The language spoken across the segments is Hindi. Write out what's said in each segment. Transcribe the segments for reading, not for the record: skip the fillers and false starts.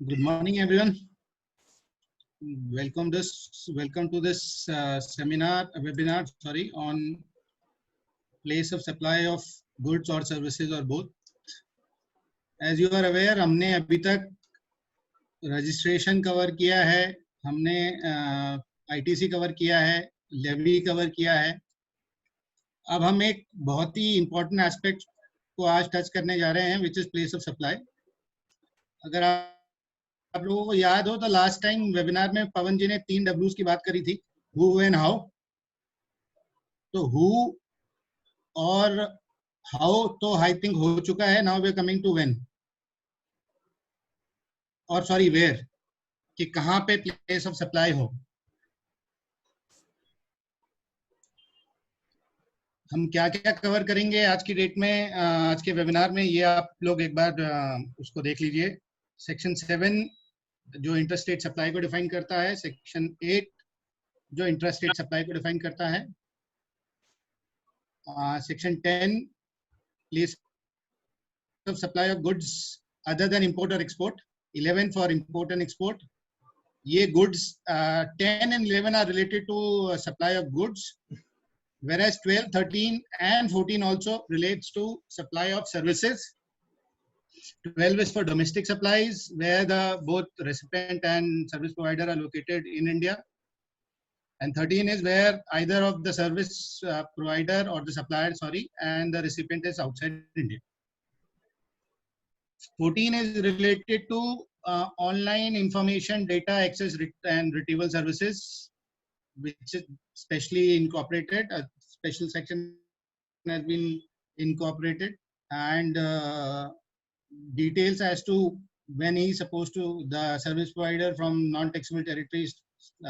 Good morning, everyone. Welcome to this webinar, on place of supply of goods or services or both. As you are aware, हमने अभी तक रजिस्ट्रेशन कवर किया है, हमने ITC कवर किया है, लेवी कवर किया है. अब हम एक बहुत ही इम्पोर्टेंट एस्पेक्ट को आज टच करने जा रहे हैं, which is place of supply. अगर आप लोगों को याद हो तो लास्ट टाइम वेबिनार में पवन जी ने 3 W's की बात करी थी, हु, व्हेन, हाउ. तो हु और हाउ तो आई थिंक हो चुका है. Now we are coming to when, और सॉरी वेयर, कि कहाँ पे प्लेस ऑफ सप्लाई हो. हम क्या क्या कवर करेंगे आज की डेट में, आज के वेबिनार में, ये आप लोग एक बार उसको देख लीजिए. सेक्शन 7 जो इंटरस्टेट सप्लाई को डिफाइन करता है, सेक्शन 8 जो इंटरस्टेट सप्लाई को डिफाइन करता है, section 10 place of supply of goods other than import or export, 11 for import and export. ये goods 10 and 11 are related to supply of goods, whereas 12, 13 and 14 also relates to supply of services. 12 is for domestic supplies, where the both recipient and service provider are located in India, and 13 is where either of the service provider or the supplier, and the recipient is outside India. 14 is related to online information data access and retrieval services, which is specially incorporated. A special section has been incorporated, and details as to when he is supposed to, the service provider from non-taxable territories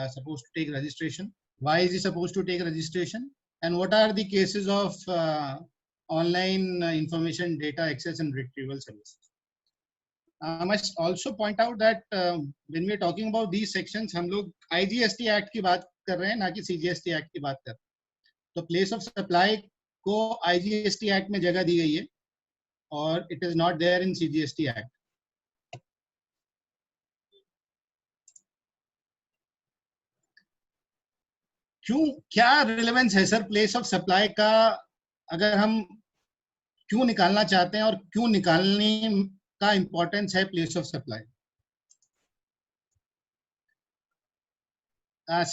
supposed to take registration, why is he supposed to take registration, and what are the cases of online information data access and retrieval services. I must also point out that when we are talking about these sections, हम लोग IGST Act की बात कर रहे हैं, ना कि CGST Act की बात कर रहे हैं. तो place of supply को IGST Act में जगह दी गई है, और it is not there in CGST Act. क्यों, क्या रिलेवेंस है सर प्लेस ऑफ सप्लाई का, अगर हम क्यों निकालना चाहते हैं और क्यों निकालने का इंपॉर्टेंस है place of supply.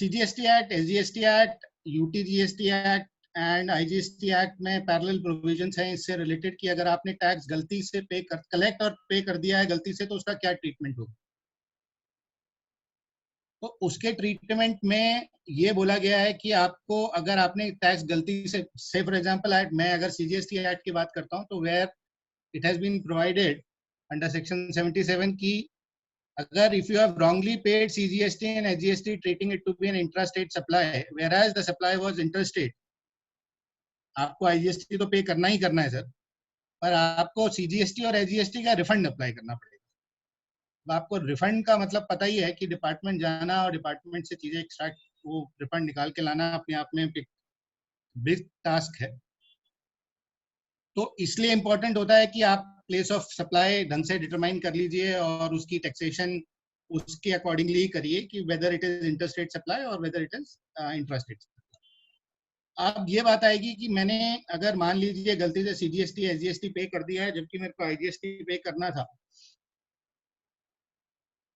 CGST Act, SGST Act, UTGST Act and IGST Act में पैरेलल प्रोविजंस हैं इससे रिलेटेड, कि अगर आपने टैक्स गलती से कलेक्ट और पे कर दिया है गलती से, तो उसका क्या ट्रीटमेंट होगा. तो उसके ट्रीटमेंट में ये बोला गया है कि आपको, अगर आपने टैक्स गलती से फॉर एग्जांपल मैं अगर CGST Act की बात करता हूं, तो where it has been provided under section 77 की, अगर if you have wrongly paid CGST and SGST treating it to be an intrastate supply whereas the supply was interstate, आपको IGST तो पे करना ही करना है सर, पर आपको CGST और SGST का रिफंड अप्लाई करना पड़ेगा. तो आपको रिफंड का मतलब पता ही है कि डिपार्टमेंट जाना और डिपार्टमेंट से चीजें एक्सट्रैक्ट, वो रिफंड निकाल के लाना अपने आप में एक बिग टास्क है. तो इसलिए इंपॉर्टेंट होता है कि आप प्लेस ऑफ सप्लाई ढंग से डिटरमाइन कर लीजिए और उसकी टैक्सेशन उसके अकॉर्डिंगली करिए, कि whether it is interstate supply और वेदर इट इज इंट्रास्टेट. अब ये बात आएगी कि मैंने अगर मान लीजिए गलती से CGST SGST पे कर दिया है, जबकि मेरे को IGST पे करना था,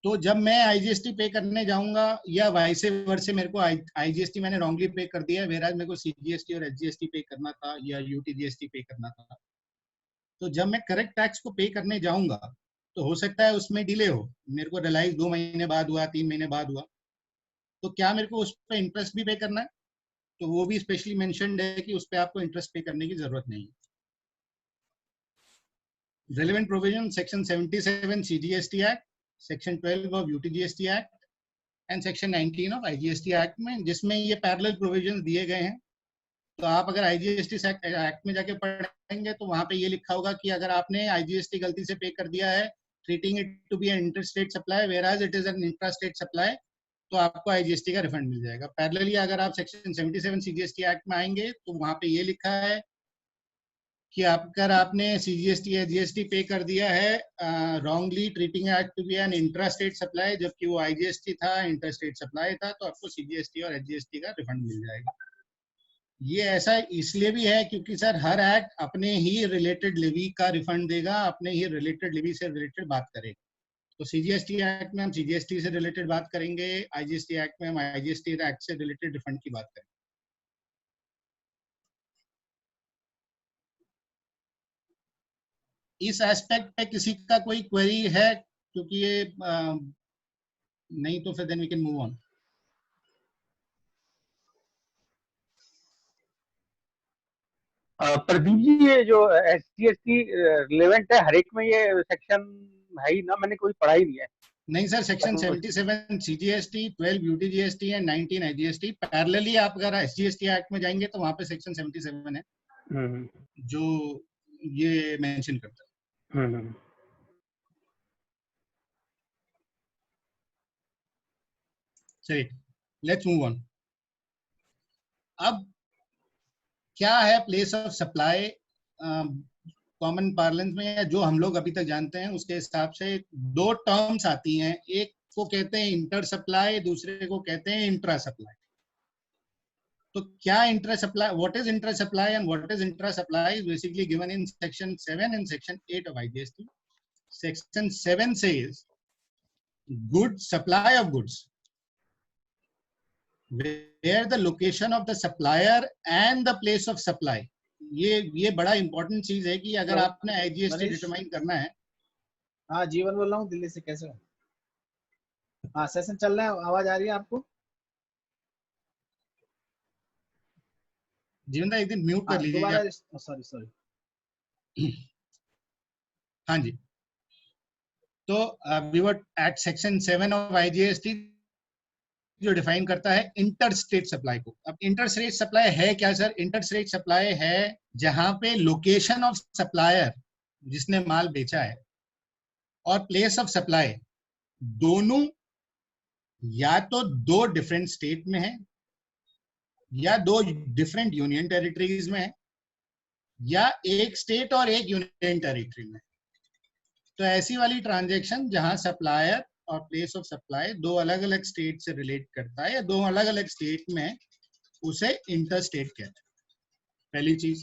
तो जब मैं IGST पे करने जाऊंगा, या वाइस वर्सा मेरे को IGST मैंने रॉन्गली पे कर दिया है, वेराज मेरे को CGST और SGST पे करना था या UTGST पे करना था, तो जब मैं करेक्ट टैक्स को पे करने जाऊंगा तो हो सकता है उसमें डिले हो, मेरे को रियलाइज 2 महीने बाद हुआ, 3 महीने बाद हुआ, तो क्या मेरे को उस पर इंटरेस्ट भी पे करना है, तो वो भी स्पेशली मेंशन्ड है कि उस पर आपको इंटरेस्ट पे करने की जरूरत नहीं है. Relevant provision section 77 CGST Act, section 12 of UTGST Act and section 19 of IGST Act में, जिसमें ये पैरेलल प्रोविजंस दिए गए हैं. तो आप अगर IGST एक्ट में जाके पढ़ेंगे तो वहां पे ये लिखा होगा कि अगर आपने IGST गलती से पे कर दिया है, treating it to be an interstate supply whereas it is an intrastate supply, तो आपको IGST का रिफंड मिल जाएगा. पैरेलली अगर आप सेक्शन 77 CGST एक्ट में आएंगे तो वहां पे ये लिखा है कि अगर आपने सीजीएसटी या जीएसटी पे कर दिया है wrongly treating it to be an intra state supply, जबकि वो आईजीएसटी था, इंटर स्टेट सप्लाई था, तो आपको सीजीएसटी और एचजीएसटी का रिफंड मिल जाएगा। ये ऐसा इसलिए भी है क्योंकि सर हर एक्ट अपने ही रिलेटेड लिवी का रिफंड देगा, अपने ही रिलेटेड लिवी से रिलेटेड बात करेगा। तो सीजीएसटी एक्ट में हम सीजीएसटी से रिलेटेड बात करेंगे, आईजीएसटी एक्ट में हम आईजीएसटी एक्ट से रिलेटेड रिफंड की बात करेंगे। इस एस्पेक्ट पे किसी का कोई क्वेरी है? क्योंकि ये नहीं तो फिर then we can move on. Pradeep ji, ये जो SGST रिलेवेंट है हर एक में, ये सेक्शन है ही ना? मैंने कोई पढ़ा ही नहीं है। नहीं sir, section 77 CGST, 12 UTGST and 19 IGST. Parallelly आप अगर एसजीएसटी एक्ट में जाएंगे तो वहां पे सेक्शन 77 है जो ये मेंशन करता है। चलिए लेट्स मूव ऑन। अब क्या है place of supply? Common parlance में, या जो हम लोग अभी तक जानते हैं उसके हिसाब से दो टर्म्स आती हैं, एक को कहते हैं इंटर सप्लाई, दूसरे को कहते हैं इंट्रा सप्लाई। तो क्या intra supply, what is intra supply and what is intra supply is basically given in section 7 and section 8 of IGST. Section 7 says good supply of goods where the location of the supplier and the place of supply. ये बड़ा इंपॉर्टेंट चीज है कि अगर आपने आईजीएसटी डिटरमाइन करना है। हाँ, जीवन बोल रहा हूँ दिल्ली से। कैसे हो? हाँ, सेशन चल रहा है, आवाज आ रही है आपको? जीवन दा एक दिन म्यूट कर लीजिए। सॉरी। हाँ जी, तो we were at section 7 of IGST जो डिफाइन करता है इंटर स्टेट सप्लाई को। अब इंटर स्टेट सप्लाई है क्या सर? इंटर स्टेट सप्लाई है जहां पे लोकेशन ऑफ सप्लायर, जिसने माल बेचा है, और प्लेस ऑफ सप्लाई दोनों या तो दो डिफरेंट स्टेट में है, या दो डिफरेंट यूनियन टेरिटरीज में है, या एक स्टेट और एक यूनियन टेरिटरी में। तो ऐसी वाली ट्रांजैक्शन जहां सप्लायर और प्लेस ऑफ सप्लाई दो अलग अलग स्टेट से रिलेट करता है, या दो अलग अलग स्टेट में, उसे इंटर स्टेट कहते हैं, पहली चीज।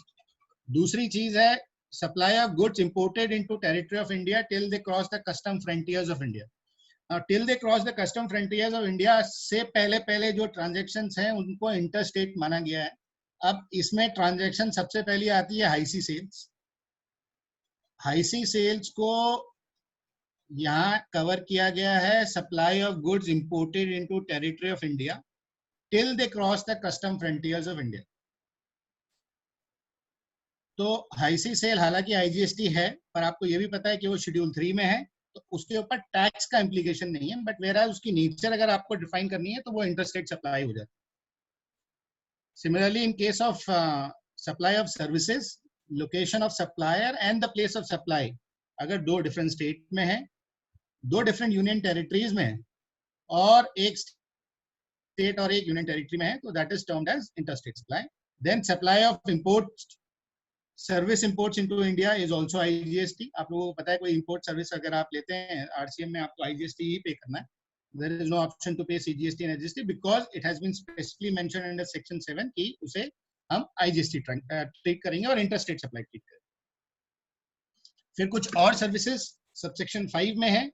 दूसरी चीज है supply of goods imported into territory of India till they cross the custom frontiers of India. Till they cross the custom frontiers of India से पहले जो ट्रांजेक्शन्स हैं उनको इंटर स्टेट माना गया है। अब इसमें ट्रांजेक्शन सबसे पहले आती है हाईसी सेल्स। हाईसी सेल्स को यहाँ कवर किया गया है supply of goods imported into territory of India till they cross the custom frontiers of India. तो हाईसी सेल हालांकि आईजीएसटी है, पर आपको ये भी पता है कि वो शेड्यूल 3 में है, तो उसके ऊपर टैक्स का इम्प्लीकेशन नहीं है, बट वेरा उसकी नेचर अगर आपको डिफाइन करनी है तो वो इंटरस्टेट सप्लाई हो जाती है। Similarly in case of supply of services, location of supplier and the place of supply अगर दो डिफरेंट स्टेट में है, दो डिफरेंट यूनियन टेरिटरीज में है, और एक स्टेट और एक यूनियन टेरिटरी में है, तो that is termed as interstate supply. Then supply of import service imports into India is also IGST. आप लोगों को पता है कोई इंपोर्ट सर्विस अगर आप लेते हैं आरसीएम में, आपको आईजीएसटी ही पे करना है। There is no option to pay CGST and HGST because it has been specifically mentioned under section 7 कि उसे हम आईजीएसटी ट्रीट करेंगे और इंटरस्टेट सप्लाई ट्रीट करेंगे। फिर कुछ और सर्विसेज सबसेक्शन 5 में है,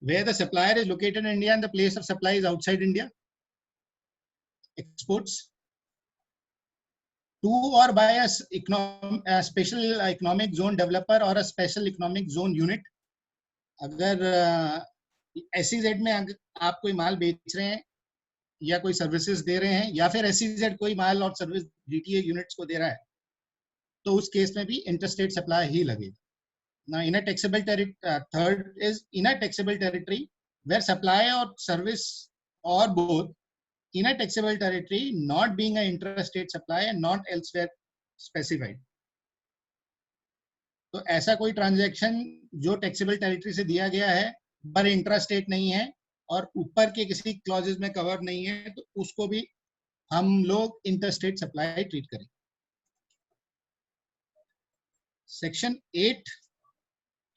where the supplier is located in India and the place of supply is outside India. Exports to or by a special economic zone developer or a special economic zone unit. अगर SEZ में आप कोई माल बेच रहे हैं या कोई सर्विसेज दे रहे हैं, या फिर SEZ कोई माल और सर्विस GTA यूनिट्स को दे रहा है, तो उस केस में भी इंटरस्टेट सप्लाई ही लगेगी। Now, in a taxable territory, third is in a taxable territory where supply or service or both in a taxable territory not being an interstate supply and not elsewhere specified. तो ऐसा कोई ट्रांजैक्शन जो टैक्सेबल टेरिटरी से दिया गया है पर इंट्रास्टेट नहीं है और ऊपर के किसी क्लॉजेस में कवर नहीं है, तो उसको भी हम लोग इंटरस्टेट सप्लाई ट्रीट करेंगे। सेक्शन 8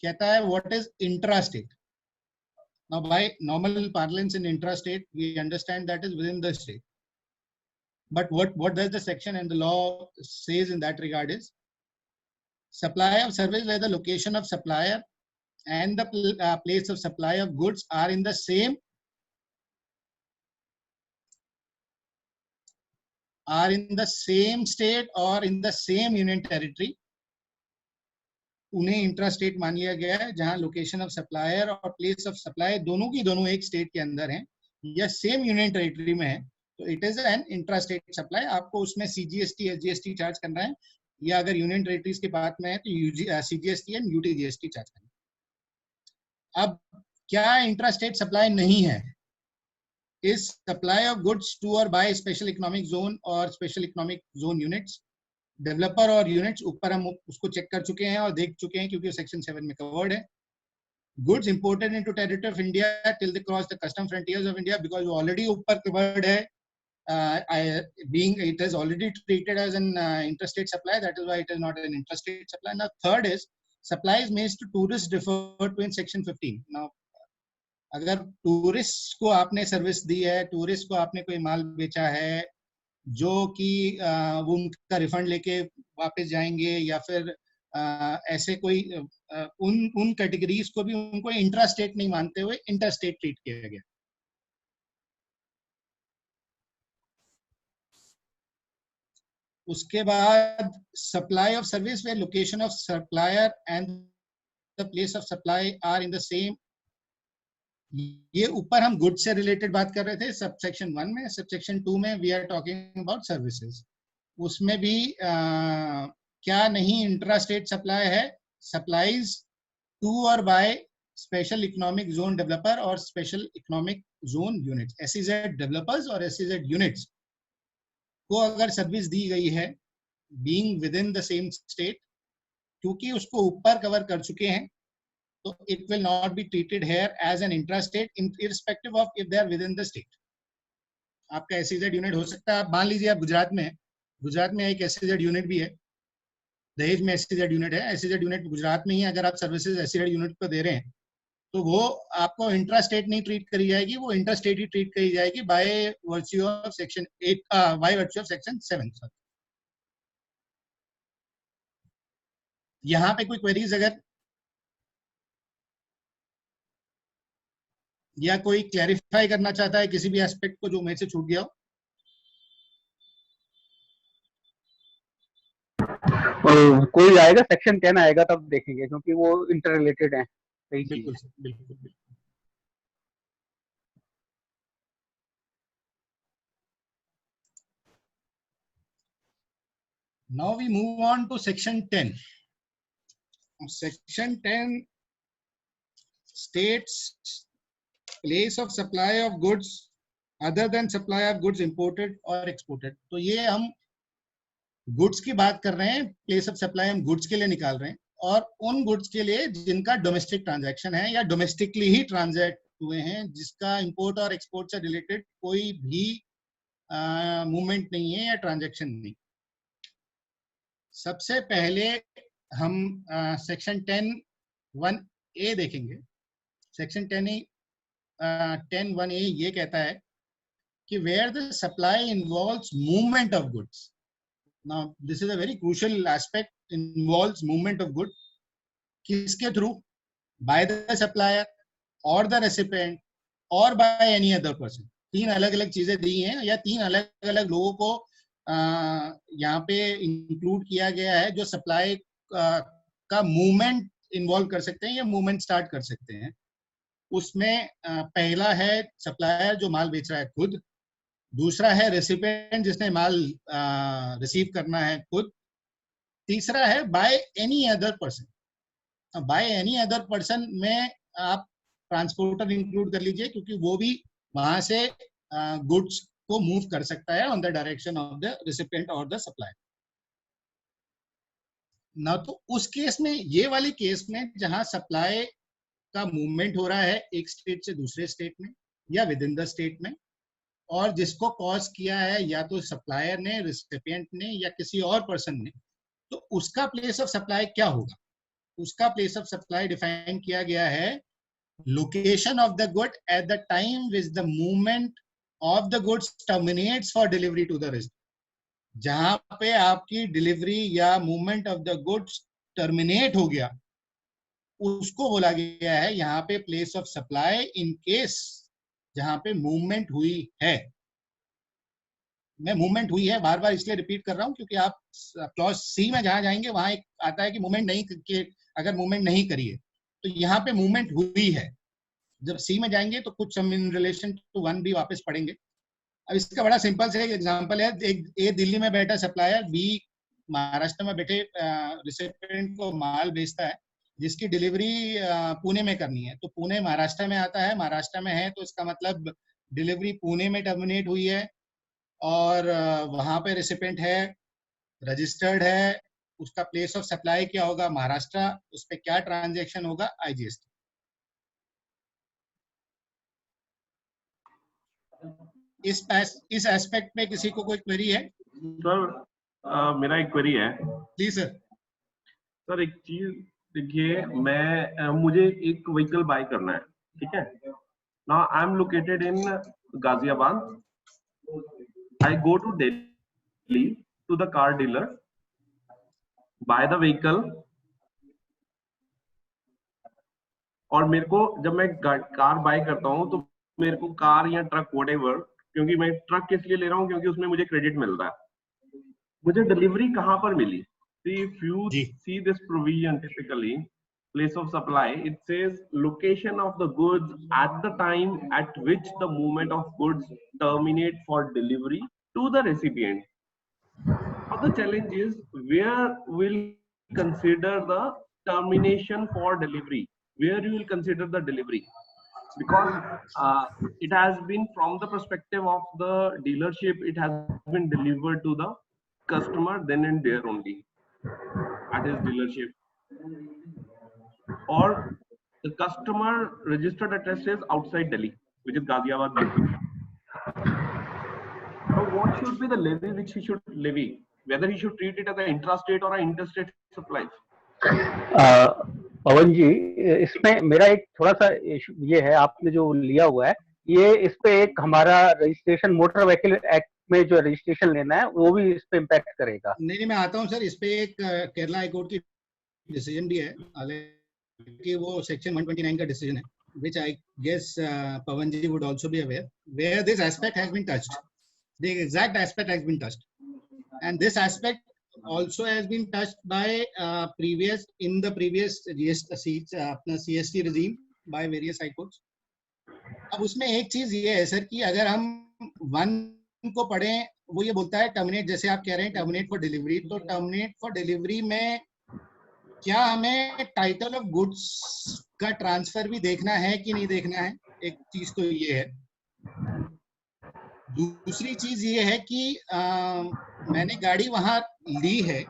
कहता है what is intrastate. Now, by normal parlance in intrastate, we understand that is within the state. But what does the section and the law says in that regard is supply of service where the location of supplier and the place of supply of goods are in the same state or in the same union territory. उन्हें इंट्रास्टेट मान लिया गया है जहां लोकेशन ऑफ सप्लायर और प्लेस ऑफ सप्लाई दोनों की दोनों एक स्टेट के अंदर हैं या सेम यूनियन टेरिटरी में है, तो it is an intrastate supply. आपको उसमें सीजीएसटी एसजीएसटी चार्ज करना है, या अगर यूनियन टेरिटरीज के बात में है तो सीजीएसटी एंड यूटीजीएसटी चार्ज करना है. अब क्या इंट्रास्टेट सप्लाई नहीं है? Is supply of goods to और बाय स्पेशल इकोनॉमिक जोन और special economic zone units. Developer और यूनिट्स ऊपर हम उसको चेक कर चुके हैं और देख चुके हैं क्योंकि सेक्शन 7 में कवर्ड है. Goods imported into territory of India till they cross the custom frontiers of India, because वो ऑलरेडी ऊपर कवर्ड है, being it is already treated as an interstate supply, that is why it is not an interstate supply. Now third is supplies made to tourists referred to in section 15. Now अगर टूरिस्ट को आपने सर्विस दी है, टूरिस्ट को आपने कोई माल बेचा है जो कि वो उनका रिफंड लेके वापस जाएंगे, या फिर ऐसे कोई उन कैटेगरीज को भी उनको इंट्रास्टेट नहीं मानते हुए इंटरस्टेट ट्रीट किया गया. उसके बाद supply of service where location of supplier and the place of supply are in the same. ये ऊपर हम गुड्स से रिलेटेड बात कर रहे थे सबसेक्शन 1 में. सबसेक्शन 2 में we are talking about services. उसमें भी क्या नहीं इंट्रास्टेट सप्लाई है? सप्लाईज टू और by special economic zone developer और special economic zone units. SEZ developers और एसईजेड यूनिट्स को अगर सर्विस दी गई है being within the same state, क्योंकि उसको ऊपर कवर कर चुके हैं, so it will not be treated here as an intrastate irrespective of if they are within the state. आपका SEZ यूनिट हो सकता है, आप मान लीजिए आप गुजरात में है, गुजरात में एक SEZ यूनिट भी है, दहेज में SEZ यूनिट है, SEZ यूनिट गुजरात में ही अगर आप सर्विसेज SEZ यूनिट को दे रहे हैं तो वो आपको इंट्रास्टेट नहीं ट्रीट करी जाएगी, वो इंटरस्टेट ही ट्रीट करी जाएगी by virtue of section 8 by virtue of section 7. यहाँ पे कोई क्वेरीज अगर या कोई क्लैरिफाई करना चाहता है किसी भी एस्पेक्ट को जो मेरे से छूट गया हो? कोई आएगा सेक्शन 10 आएगा तब देखेंगे, क्योंकि वो इंटर रिलेटेड है. बिल्कुल बिल्कुल. Now we move on to section 10. Section 10 states place of supply of goods other than supply of goods imported or exported. तो ये हम गुड्स की बात कर रहे हैं, प्लेस ऑफ सप्लाई हम गुड्स के लिए निकाल रहे हैं, और उन गुड्स के लिए जिनका डोमेस्टिक ट्रांजैक्शन है या डोमेस्टिकली ही ट्रांजैक्ट हुए हैं, जिसका इंपोर्ट और एक्सपोर्ट से रिलेटेड कोई भी मूवमेंट नहीं है या ट्रांजैक्शन नहीं. सबसे पहले हम सेक्शन 10(1)(a) देखेंगे. सेक्शन 10(1)(a) ये कहता है कि where the supply involves movement of goods. Now this is a very crucial aspect, involves movement of goods. किसके through? by the supplier or the recipient or by any other person. तीन अलग अलग चीजें दी हैं या तीन अलग अलग लोगों को यहाँ पे इंक्लूड किया गया है जो सप्लाई का मूवमेंट इन्वॉल्व कर सकते हैं या मूवमेंट स्टार्ट कर सकते हैं. उसमें पहला है सप्लायर जो माल बेच रहा है खुद, दूसरा है रेसिपिएंट जिसने माल रिसीव करना है खुद, तीसरा है by any other person. By any other person में आप ट्रांसपोर्टर इंक्लूड कर लीजिए, क्योंकि वो भी वहां से गुड्स को मूव कर सकता है on the direction of the recipient और द सप्लायर. ना तो उस केस में, ये वाले केस में जहां सप्लाई का मूवमेंट हो रहा है एक स्टेट से दूसरे स्टेट में या विद इन द स्टेट में, और जिसको कॉज किया है या तो सप्लायर ने, रेसिपिएंट ने या किसी और पर्सन ने, तो उसका प्लेस ऑफ सप्लाई क्या होगा? उसका प्लेस ऑफ सप्लाई डिफाइन किया गया है location of the good at the time which the movement of the goods terminates for delivery to the resident. जहां पे आपकी डिलीवरी या movement of the goods terminate हो गया, उसको बोला गया है यहाँ पे place of supply, in case जहां पे मूवमेंट हुई है। मैं मूवमेंट हुई है बार बार इसलिए रिपीट कर रहा हूं क्योंकि आप क्लॉज सी में जहां जाएंगे वहां एक आता है कि मूवमेंट नहीं कि अगर मूवमेंट नहीं करी है, तो यहाँ पे मूवमेंट हुई है। जब सी में जाएंगे तो कुछ हम इन रिलेशन टू वन भी वापस पढ़ेंगे। अब इसका बड़ा सिंपल से एक एग्जांपल है, एक ए दिल्ली में बैठा सप्लायर, बी महाराष्ट्र में बैठे रिसिपिएंट को माल बेचता है जिसकी डिलीवरी पुणे में करनी है। तो पुणे महाराष्ट्र में आता है, महाराष्ट्र में है तो इसका मतलब डिलीवरी पुणे में टर्मिनेट हुई है और वहां पे रेसिपिएंट है, रजिस्टर्ड है, उसका प्लेस ऑफ सप्लाई क्या होगा? महाराष्ट्र। उस पर क्या ट्रांजेक्शन होगा? IGST। इस एस्पेक्ट में किसी को कोई क्वेरी है? सर मेरा एक क्वेरी है। Please sir. सर एक चीज देखिए, मुझे एक व्हीकल बाय करना है, ठीक है। Now I M located in Ghaziabad. I go to Delhi to the car dealer, buy the vehicle, और मेरे को जब मैं कार बाय करता हूँ तो मेरे को कार या ट्रक व्हाटएवर, क्योंकि मैं ट्रक इसलिए ले रहा हूँ क्योंकि उसमें मुझे क्रेडिट मिल रहा है, मुझे डिलीवरी कहाँ पर मिली? If you see this provision, typically place of supply, it says location of the goods at the time at which the movement of goods terminate for delivery to the recipient. Now the challenge is where will consider the termination for delivery, where you will consider the delivery, because it has been from the perspective of the dealership, it has been delivered to the customer then and there only at his dealership, or the customer registered address is outside Delhi, which is Ghaziabad, UP. So what should be the levy which he should levy? Whether he should treat it as an intrastate or an interstate supply? पवन जी, इसमें मेरा एक थोड़ा सा ये है, आपने जो लिया हुआ है ये इस पे एक हमारा रजिस्ट्रेशन मोटर व्हीकल एक्ट में जो रजिस्ट्रेशन लेना है वो भी इस पे इम्पैक्ट करेगा। नहीं, मैं आता हूँ सर। इस पे एक केरला हाई कोर्ट की डिसीजन भी है, हालांकि वो सेक्शन 129 का डिसीजन है, which I guess Pawan ji would also be aware, where this aspect has been touched. The exact aspect has been touched, and this aspect also has been touched by previous अपना CST regime by various high courts. अब उसमें एक चीज ये है सर कि अगर हम 1 को पढ़ें, वो ये बोलता है टर्मिनेट, जैसे आप कह रहे हैं टर्मिनेट फॉर डिलीवरी, तो टर्मिनेट फॉर डिलीवरी में क्या हमें टाइटल ऑफ गुड्स का ट्रांसफर भी देखना है कि नहीं देखना है? एक चीज तो ये है। दूसरी चीज ये है कि मैंने गाड़ी वहां ली है,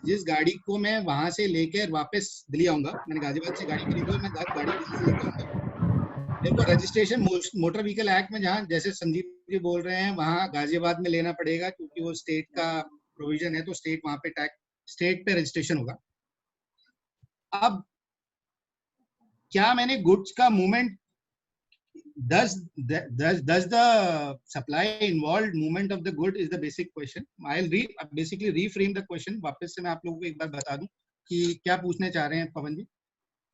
जिस गाड़ी को मैं वहां से लेकर वापस दिल्ली आऊंगा, मैंने गाजियाबाद से गाड़ी खरीदी, मैं गाड़ी दिल्ली से लेकर आऊंगा, मेरे को रजिस्ट्रेशन मोटर व्हीकल एक्ट में, जहाँ जैसे संदीप जी बोल रहे हैं, वहाँ गाजियाबाद में लेना पड़ेगा क्योंकि वो स्टेट का प्रोविजन है, तो स्टेट वहां पे स्टेट पे रजिस्ट्रेशन होगा। अब क्या मैंने गुड्स का movement, does the supply involved movement of the good is the basic question. I'll basically reframe the question. वापस से मैं आप लोगों को एक बार बता दूं कि क्या पूछने चाह रहे हैं पवन जी।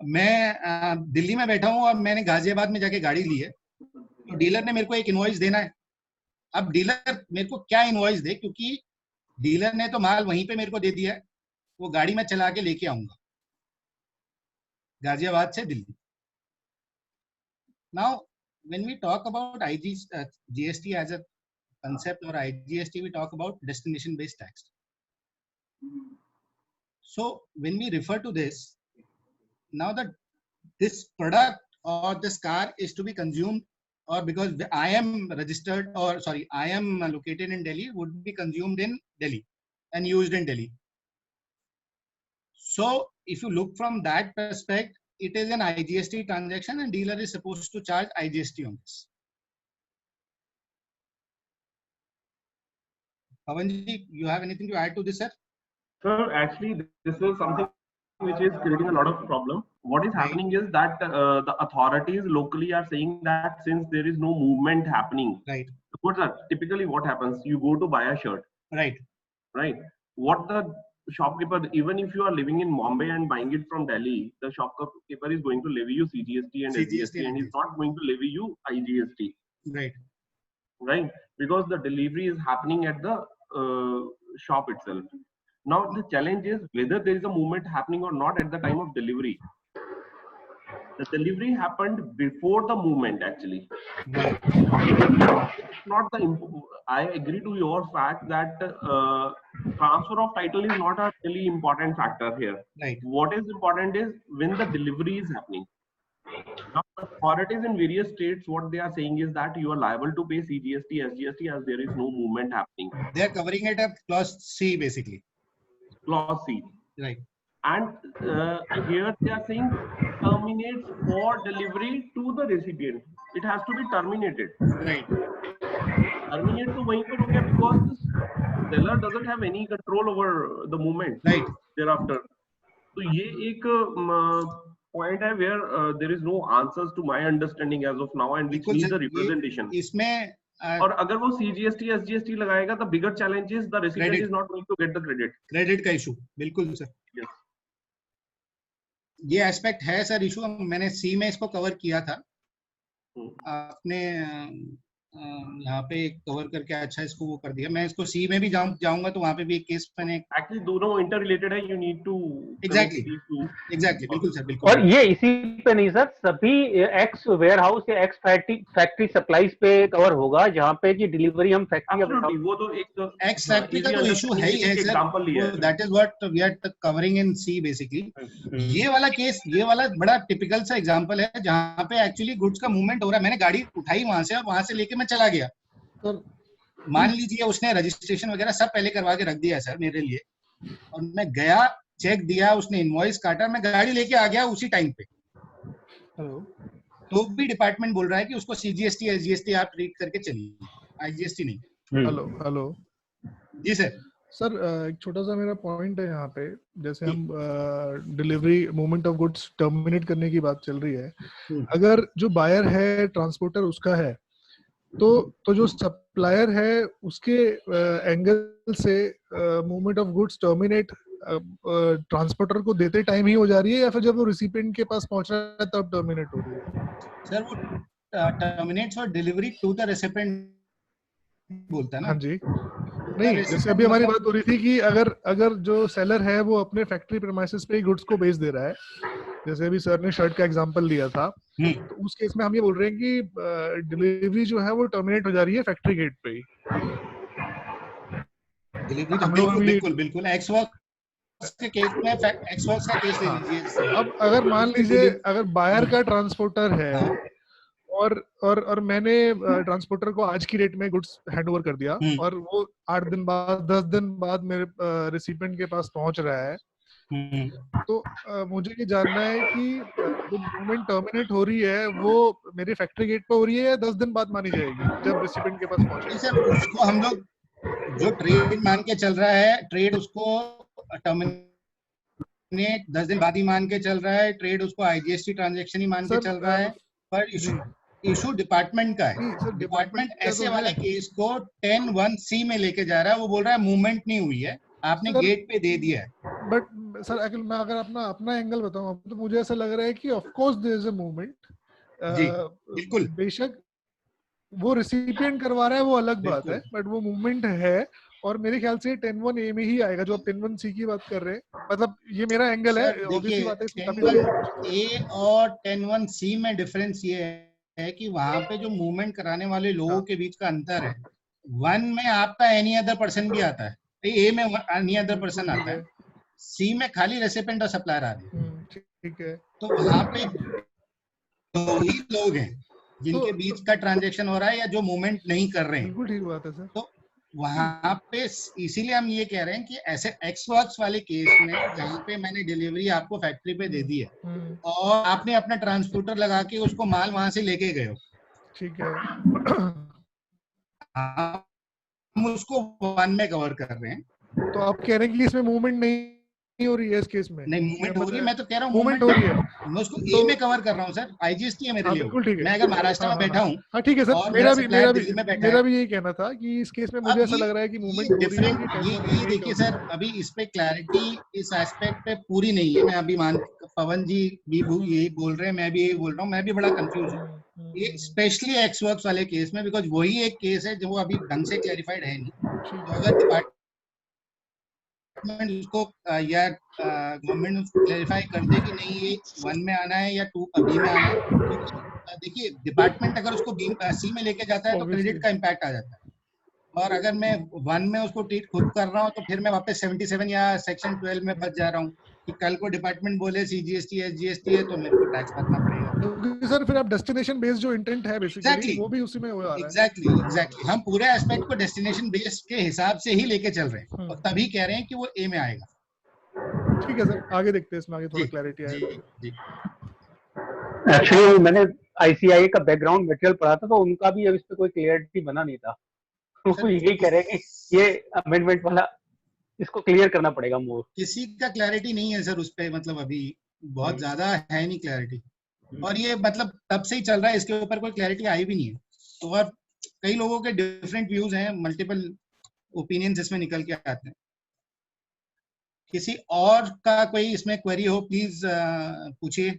मैं दिल्ली में बैठा हूं और मैंने गाजियाबाद में जाके गाड़ी ली है, तो डीलर ने मेरे को एक इनवॉइस देना है। अब डीलर मेरे को क्या इनवॉइस दे, क्योंकि डीलर ने तो माल वहीं पे मेरे को दे दिया है, वो गाड़ी में चला के लेके आऊंगा गाजियाबाद से Delhi. Now when we talk about GST as a concept or IGST, we talk about destination based tax. So when we refer to this, now that this product or this car is to be consumed, or because I am registered, or sorry, I am located in Delhi, would be consumed in Delhi and used in Delhi. So if you look from that perspective, it is an IGST transaction and dealer is supposed to charge IGST on this. Pavan ji, you have anything to add to this, sir? Sir, actually, this is something which is creating a lot of problem. What is happening is that the authorities locally are saying that since there is no movement happening, Right. Typically what happens, you go to buy a shirt, Right. What the shopkeeper, even if you are living in Bombay and buying it from Delhi, the shopkeeper is going to levy you CGST and SGST, and he's not going to levy you IGST, right? Because the delivery is happening at the shop itself. Now the challenge is whether there is a movement happening or not at the time of delivery. The delivery happened before the movement, actually. Not the. I agree to your fact that transfer of title is not a really important factor here. Right. What is important is when the delivery is happening. Now, the authorities in various states, what they are saying is that you are liable to pay CGST, SGST as there is no movement happening. They are covering it at clause C, basically. Clause C. Right. And here they are saying terminates for delivery to the recipient. It has to be terminated. Right. Terminate to वहीं पर हो गया because the seller doesn't have any control over the movement. Right. Thereafter. तो ये एक point है where there is no answers to my understanding as of now and which needs a representation. इसमें और अगर वो CGST, SGST लगाएगा, the bigger challenge is the recipient is not going to get the credit. Credit का issue, बिल्कुल सर. Yes. ये एस्पेक्ट है सर इशू. मैंने सी में इसको कवर किया था. आपने यहाँ पे कवर करके अच्छा इसको वो कर दिया. मैं इसको सी में भी जाऊंगा तो वहाँ पे भी एक केस मैंने एक्चुअली दोनों इंटर रिलेटेड है. यू नीड टू एग्जैक्टली बिल्कुल सर बिल्कुल. और ये इसी पे नहीं सर, सभी एक्स वेयर हाउस या एक्स फैक्ट्री सप्लाईज पे कवर होगा जहाँ पे की डिलीवरी हम फैक्ट्री. वो तो एक एक्स फैक्ट्री का तो इशू है ही है sir. That is what we are covering in C basically. ये वाला केस, ये वाला बड़ा टिपिकल सा एग्जांपल है जहाँ पे एक्चुअली गुड्स का मूवमेंट हो रहा है. मैंने गाड़ी उठाई वहां से और वहां से लेके मैं चला गया. तो मान लीजिए उसने रजिस्ट्रेशन वगैरह सब पहले करवा के रख दिया सर मेरे लिए, और मैं गया, चेक दिया, उसने इनवॉइस काटा, मैं गाड़ी लेके आ गया उसी टाइम पे. तो भी डिपार्टमेंट बोल रहा है कि उसको सीजीएसटी एसजीएसटी आप ट्रीट करके चलिए, आईजीएसटी नहीं. हेलो जी सर. सर एक छोटा सा मेरा पॉइंट है यहाँ पे. जैसे हम delivery movement of goods terminate करने की बात चल रही है. अगर जो बायर है, ट्रांसपोर्टर उसका है, तो जो सप्लायर है उसके एंगल से movement of goods terminate transporter को देते टाइम ही हो जा रही है या फिर जब वो रिसिपिएंट के पास पहुंच रहा है तब टर्मिनेट हो रही है? सर वो terminates for delivery to the recipient बोलता है ना. हाँ जी. नहीं, जैसे अभी हमारी बात हो रही थी कि अगर जो सेलर है वो अपने फैक्ट्री प्रीमाइसेस पे गुड्स को बेच दे रहा है, जैसे अभी सर ने शर्ट का एग्जांपल दिया था, तो उस केस में हम ये बोल रहे हैं कि डिलीवरी जो है वो टर्मिनेट हो जा रही है फैक्ट्री गेट पे ही. डिलीवरी तो बिल्कुल एक्सवर्क्स के केस में एक्सवर्क्स का केस ले लीजिए. अब अगर मान लीजिए अगर बायर का ट्रांसपोर्टर है और मैंने ट्रांसपोर्टर को आज की रेट में गुड्स हैंडओवर कर दिया और वो 8 दिन बाद 10 दिन बाद मेरे रिसिपिएंट के पास पहुंच रहा है, तो मुझे ये जानना है कि जो मूवमेंट टर्मिनेट हो रही है वो मेरी फैक्ट्री गेट पे हो रही है या 10 दिन बाद मानी जाएगी जब रिसिपिएंट के पास पहुंचे? सर उसको हम लोग जो ट्रेड मान के चल रहा है, ट्रेड उसको टर्मिनेट 10 दिन बाद ही मान के चल रहा है, ट्रेड उसको आईजीएसटी ट्रांजैक्शन ही मान के चल रहा है, पर इशू डिपार्टमेंट का है. डिपार्टमेंट ऐसे वाले केस को 10(1)(c) में लेके जा रहा है. वो बोल रहा है मूवमेंट नहीं हुई है, आपने गेट पे दे दिया है. बट सर मैं अगर अपना एंगल बताऊं तो मुझे ऐसा लग रहा है कि of course there is a movement. बिल्कुल बेशक वो रिसिपिएंट करवा रहा है वो अलग बात है, बट वो मूवमेंट है और मेरे ख्याल से 10(1)(a) में ही आएगा जो आप 10(1)(c) की बात कर रहे हैं. मतलब ये मेरा एंगल है. देखिए 10(1)(a) और 10(1)(c) में डिफरेंस ये है कि वहां पे जो मूवमेंट कराने वाले लोगों के बीच का अंतर है. 1 में आपका एनी अदर पर्सन भी आता है, ए में एनी अदर पर्सन आता है, सी में खाली रेसिपिएंट और सप्लायर आ रही है. ठीक है. तो वहां पे दो ही लोग हैं जिनके बीच का ट्रांजैक्शन हो रहा है या जो मूवमेंट नहीं कर रहे हैं. बिल्कुल ठीक बात है सर. तो वहां पे इसीलिए हम ये कह रहे हैं कि ऐसे एक्सवर्क्स वाले केस में जहाँ पे मैंने डिलीवरी आपको फैक्ट्री पे दे दी है और आपने अपना ट्रांसपोर्टर लगा के उसको माल वहां से लेके गए हो, ठीक है, हम उसको 1 में कवर कर रहे हैं. तो आप कह रहे हैं कि इसमें मूवमेंट नहीं हो रही है इस केस में? नहीं मूवमेंट हो रही है, मैं तो कह रहा हूँ मूवमेंट हो रही है मैं उसको ए तो में कवर कर रहा हूँ सर, आईजीएसटी है मेरे हाँ लिए। बिल्कुल ठीक है। मैं अगर महाराष्ट्र हाँ में हाँ बैठा हूँ हाँ ठीक है सर, और मेरा सप्लायर दिल्ली में बैठा है, मेरा भी यही कहना था कि इस केस में मुझे अब ऐसा लग रहा है कि ये मूवमेंट हो रही है डिफरेंट, कि 10-1 ये में ही देखिए कवर सर, होगा। अभी इस पे क्लैरिटी इस एस्पेक्ट पे पूरी नहीं है। मैं अभी पवन जी भी यही बोल रहे हैं, मैं भी यही बोल रहा हूँ, मैं भी बड़ा कंफ्यूज हूँ ये स्पेशली एक्स वर्क्स वाले केस में, बिकॉज वही एक केस है जो वो अभी ढंग से क्लैरिफाइड है नहीं। ठीक तो अगर डिपार्टमेंट उसको या गवर्नमेंट उसको क्लैरिफाई कर दे कि नहीं ये 1 में आना है या 2 बी में आना है, क्योंकि देखिए डिपार्टमेंट अगर उसको बी सी में लेके जाता है तो ऑब्वियसली क्रेडिट का इम्पैक्ट आ जाता है, और अगर मैं 1 में उसको ट्रीट खुद कर रहा हूँ तो फिर मैं वापस 77 या सेक्शन 12 में फंस जा रहा हूँ कि कल को डिपार्टमेंट बोले सीजीएसटी एसजीएसटी है तो मेरे को टैक्स भरना पड़ेगा। क्योंकि सर फिर आप डेस्टिनेशन बेस्ड जो इंटेंट है बेसिकली एग्जैक्टली वो भी उसी में हो आ रहा है। एग्जैक्टली हम पूरे एस्पेक्ट को डेस्टिनेशन बेस्ड के हिसाब से ही लेके चल रहे हैं और तभी कह रहे हैं कि वो ए में आएगा। ठीक है सर, आगे देखते हैं, इसमें आगे थोड़ा जी क्लैरिटी जी आएगा। जी। एक्चुअली मैंने आईसीआई का बैकग्राउंड मटेरियल पढ़ा था, तो उनका भी अब इस पे कोई क्लियरिटी बना नहीं था। वो यही कह रहे हैं कि ये अमेंडमेंट वाला इसको क्लियर करना पड़ेगा मोर। किसी का क्लैरिटी नहीं है सर उस पे, मतलब अभी बहुत ज्यादा है नहीं क्लैरिटी, और ये मतलब तब से ही चल रहा है, इसके ऊपर कोई क्लैरिटी आई भी नहीं है। तो और कई लोगों के डिफरेंट व्यूज हैं, मल्टीपल ओपिनियंस इसमें निकल के आते हैं। किसी और का कोई इसमें क्वेरी हो प्लीज पूछिए।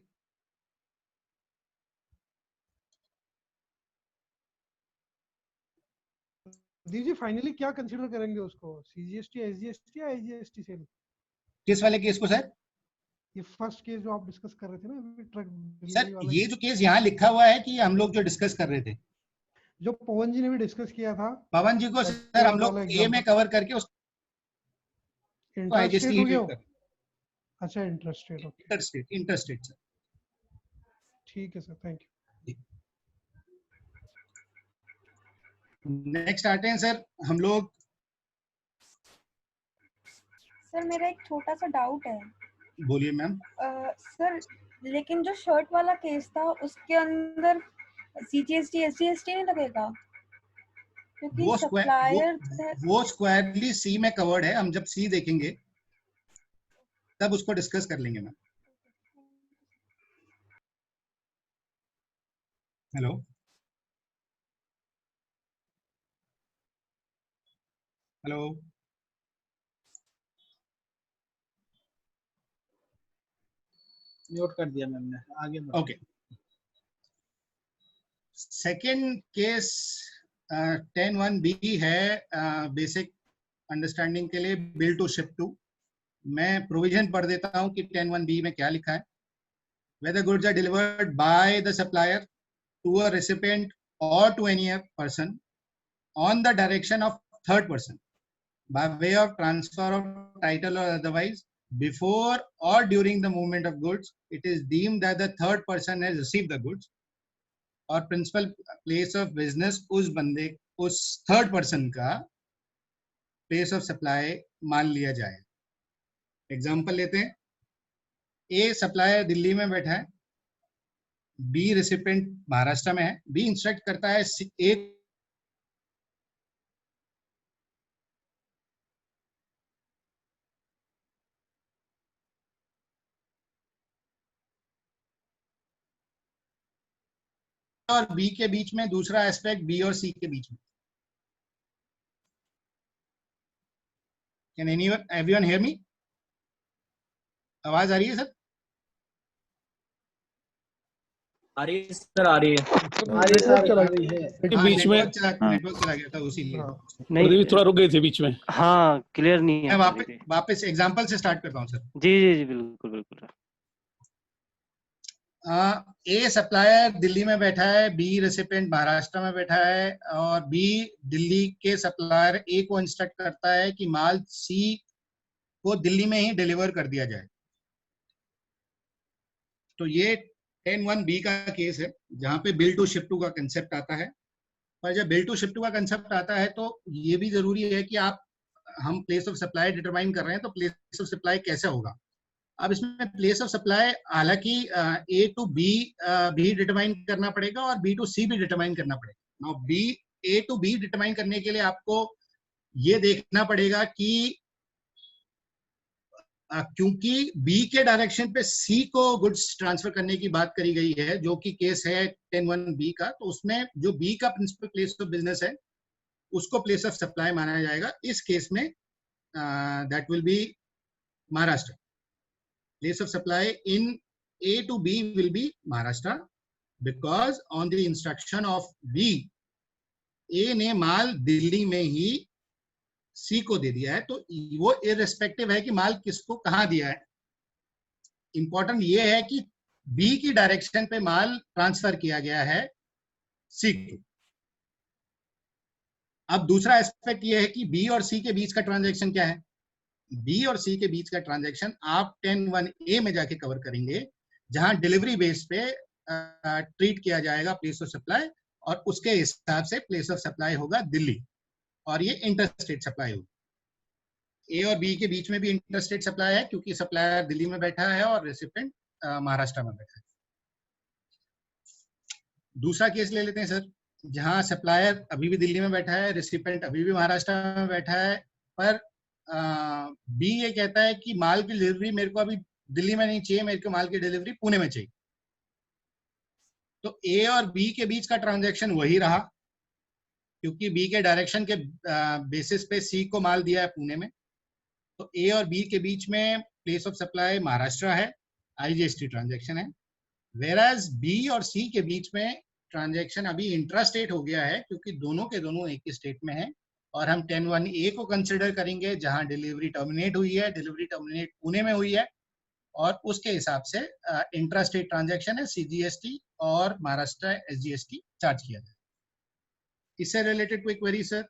दीजिए फाइनली क्या कंसीडर करेंगे उसको, सीजीएसटी एसजीएसटी या आईजीएसटी सेल? किस वाले केस को सर? ये फर्स्ट केस जो आप डिस्कस कर रहे थे ना अभी, ट्रक सर डिलीवरी वाला, ये जो केस यहाँ लिखा हुआ है कि हम लोग जो डिस्कस कर रहे थे, जो पवन जी ने भी डिस्कस किया था, पवन जी को सर हम लोग ए में कवर करके उसको इंटरेस्ट आईजीएसटी रेट ही हो गया ट्रीट वो? कर, अच्छा interest rate, okay interstate sir. ठीक है सर, थैंक यू। नेक्स्ट आते हैं सर हम लोग। सर मेरा एक छोटा सा डाउट है। बोलिए मैम। सर लेकिन जो शर्ट वाला केस था उसके अंदर सीजीएसटी एसजीएसटी नहीं लगेगा, क्योंकि सप्लायर वो स्क्वायरली सी में कवर्ड है। हम जब सी देखेंगे तब उसको डिस्कस कर लेंगे मैम। हेलो हेलो म्यूट कर दिया मैम ने, आगे बढ़ो। ओके। सेकेंड केस 10(1)(b) है, बेसिक अंडरस्टैंडिंग के लिए बिल टू शिप टू। मैं प्रोविजन पढ़ देता हूं कि 10(1)(b) में क्या लिखा है। Whether goods are delivered by the supplier to a recipient or to any person on the direction of third person by way of transfer of title or otherwise before or during the movement of goods, it is deemed that the third person has received the goods और प्रिंसिपल प्लेस ऑफ बिजनेस उस थर्ड पर्सन का प्लेस ऑफ सप्लाई मान लिया जाए। एग्जांपल लेते हैं, ए सप्लायर दिल्ली में बैठा है, बी रेसिपिएंट महाराष्ट्र में है। बी इंस्ट्रक्ट करता है ए और बी के बीच में, दूसरा एस्पेक्ट बी और सी के बीच में। Can everyone hear me? आवाज आ रही है सर? आ रही है सर, आ रही है। नेटवर्क चला गया बीच में नेटवर्क चला गया था उसीलिए। नहीं थोड़ा रुक गई थी बीच में। हाँ क्लियर नहीं है। मैं वापस एग्जांपल से स्टार्ट करता हूँ सर। जी जी जी बिल्कुल बिल्कुल। ए सप्लायर दिल्ली में बैठा है, बी रेसिपिएंट महाराष्ट्र में बैठा है, और बी दिल्ली के सप्लायर ए को इंस्ट्रक्ट करता है कि माल सी को दिल्ली में ही डिलीवर कर दिया जाए। तो ये 10(1)(b) का केस है जहां पे बिल टू शिप टू का कंसेप्ट आता है। पर जब बिल टू शिप टू का कंसेप्ट आता है तो ये भी जरूरी है कि हम प्लेस ऑफ सप्लाई डिटरमाइन कर रहे हैं तो प्लेस ऑफ सप्लाई कैसे होगा। अब इसमें प्लेस ऑफ सप्लाई हालांकि ए टू बी भी डिटरमाइन करना पड़ेगा और बी टू सी भी डिटरमाइन करना पड़ेगा। Now A to B determine करने के लिए आपको ये देखना पड़ेगा कि क्योंकि बी के डायरेक्शन पे सी को गुड्स ट्रांसफर करने की बात करी गई है, जो कि केस है 10(1)(b) का, तो उसमें जो बी का प्रिंसिपल प्लेस ऑफ बिजनेस है उसको प्लेस ऑफ सप्लाई माना जाएगा। इस केस में that will be Maharashtra. Place of supply in A to B will be Maharashtra because on the instruction of B, A ने माल दिल्ली में ही C को दे दिया है, तो वो इररिस्पेक्टिव है कि माल किसको कहाँ दिया है। इंपॉर्टेंट ये है कि B की डायरेक्शन पे माल ट्रांसफर किया गया है C को। अब दूसरा एस्पेक्ट ये है कि B और C के बीच का ट्रांजैक्शन क्या है। B और C के बीच का ट्रांजैक्शन आप 10(1)(a) में जाके कवर करेंगे, जहां डिलीवरी बेस पे ट्रीट किया जाएगा प्लेस ऑफ सप्लाई, और उसके हिसाब से प्लेस ऑफ सप्लाई होगा दिल्ली, और ये इंटरस्टेट सप्लाई होगी। ए और बी के बीच में भी इंटरस्टेट सप्लाई है, क्योंकि सप्लायर दिल्ली में बैठा है और रेसिपिएंट महाराष्ट्र में बैठा है। दूसरा केस ले लेते हैं सर, जहां सप्लायर अभी भी दिल्ली में बैठा है, रेसिपिएंट अभी भी महाराष्ट्र में बैठा है, पर बी ये कहता है कि माल की डिलीवरी मेरे को अभी दिल्ली में नहीं चाहिए, मेरे को माल की डिलीवरी पुणे में चाहिए। तो ए और बी के बीच का ट्रांजैक्शन वही रहा, क्योंकि बी के डायरेक्शन के बेसिस पे सी को माल दिया है पुणे में। तो ए और बी के बीच में प्लेस ऑफ सप्लाई महाराष्ट्र है, आईजीएसटी ट्रांजैक्शन है। वेराज बी और सी के बीच में ट्रांजैक्शन अभी इंट्रा स्टेट हो गया है, क्योंकि दोनों के दोनों एक ही स्टेट में है, और हम 10(1)(a) को कंसिडर करेंगे, जहां डिलीवरी टर्मिनेट हुई है, डिलीवरी टर्मिनेट पुणे में हुई है, और उसके हिसाब से इंट्रा स्टेट ट्रांजैक्शन है, सीजीएसटी और महाराष्ट्र एसजीएसटी चार्ज किया जाए। इससे रिलेटेड कोई क्वेरी सर?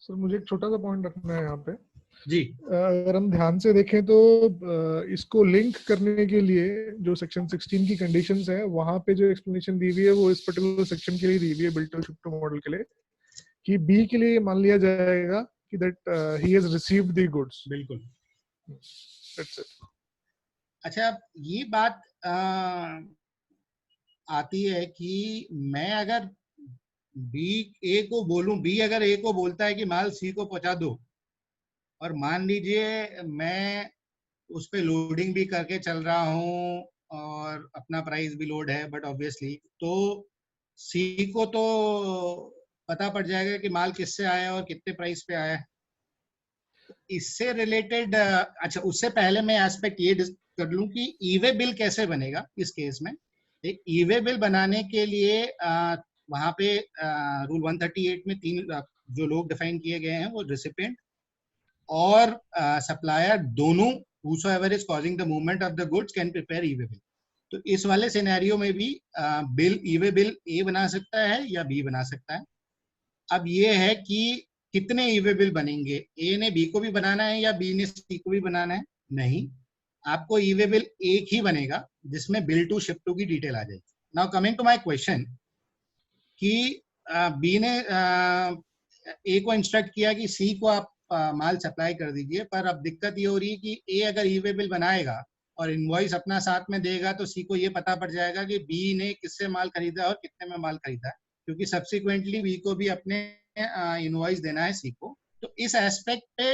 सर मुझे एक छोटा सा पॉइंट रखना है यहाँ पे जी। अगर हम ध्यान से देखें तो इसको लिंक करने के लिए जो सेक्शन 16 की कंडीशंस है, वहां पे जो एक्सप्लेनेशन दी हुई है वो इस पर्टिकुलर सेक्शन के लिए दी हुई है, bill to ship to model के लिए, कि बी के लिए मान लिया जाएगा कि that he has received the goods. बिल्कुल, दैट्स इट। अच्छा, अब ये बात आती है कि मैं अगर बी ए को बोलूं, बी अगर ए को बोलता है कि माल सी को पहुंचा दो, और मान लीजिए मैं उस पे लोडिंग भी करके चल रहा हूँ और अपना प्राइस भी लोड है, बट ऑब्वियसली तो सी को तो पता पड़ जाएगा कि माल किससे आया और कितने प्राइस पे आया है। इससे रिलेटेड अच्छा, उससे पहले मैं एस्पेक्ट ये कर लूं कि ईवे बिल कैसे बनेगा इस केस में। एक ईवे बिल बनाने के लिए वहां पे रूल 138 में 3 जो लोग डिफाइन किए गए हैं, वो रेसिपिएंट और सप्लायर दोनों, whosoever is causing the movement of the goods can prepare e-way bill। तो इस वाले सिनेरियो में भी बिल ई-वे बिल ए बना सकता है या बी बना सकता है। अब ये है कि कितने ई-वे बिल बनेंगे, ए ने बी को भी बनाना है या बी ने सी को भी बनाना है? नहीं, आपको ई-वे बिल एक ही बनेगा जिसमें बिल टू शिप टू की डिटेल आ जाएगी। Now coming to my question कि बी ने ए को इंस्ट्रक्ट किया कि सी को आप माल सप्लाई कर दीजिए, पर अब दिक्कत ये हो रही है कि ए अगर ई-वे बिल बनाएगा और इनवॉइस अपना साथ में देगा, तो सी को ये पता पड़ जाएगा कि बी ने किससे माल खरीदा और कितने में माल खरीदा है, क्योंकि सब्सिक्वेंटली बी को भी अपने इनवॉइस देना है सी को। तो इस एस्पेक्ट पे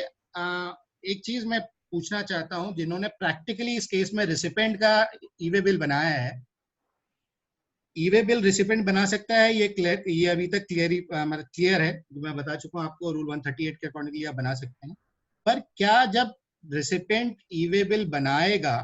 एक चीज मैं पूछना चाहता हूं, जिन्होंने प्रैक्टिकली इस केस में रेसिपिएंट का ई-वे बिल बनाया है, ई-वे बिल रेसिपिएंट बना सकता है, ये अभी तक क्लियर है, जो मैं बता चुका हूं आपको, रूल 138 के अकॉर्डिंगली आप बना सकते हैं। पर क्या जब रेसिपिएंट ई-वे बिल बनाएगा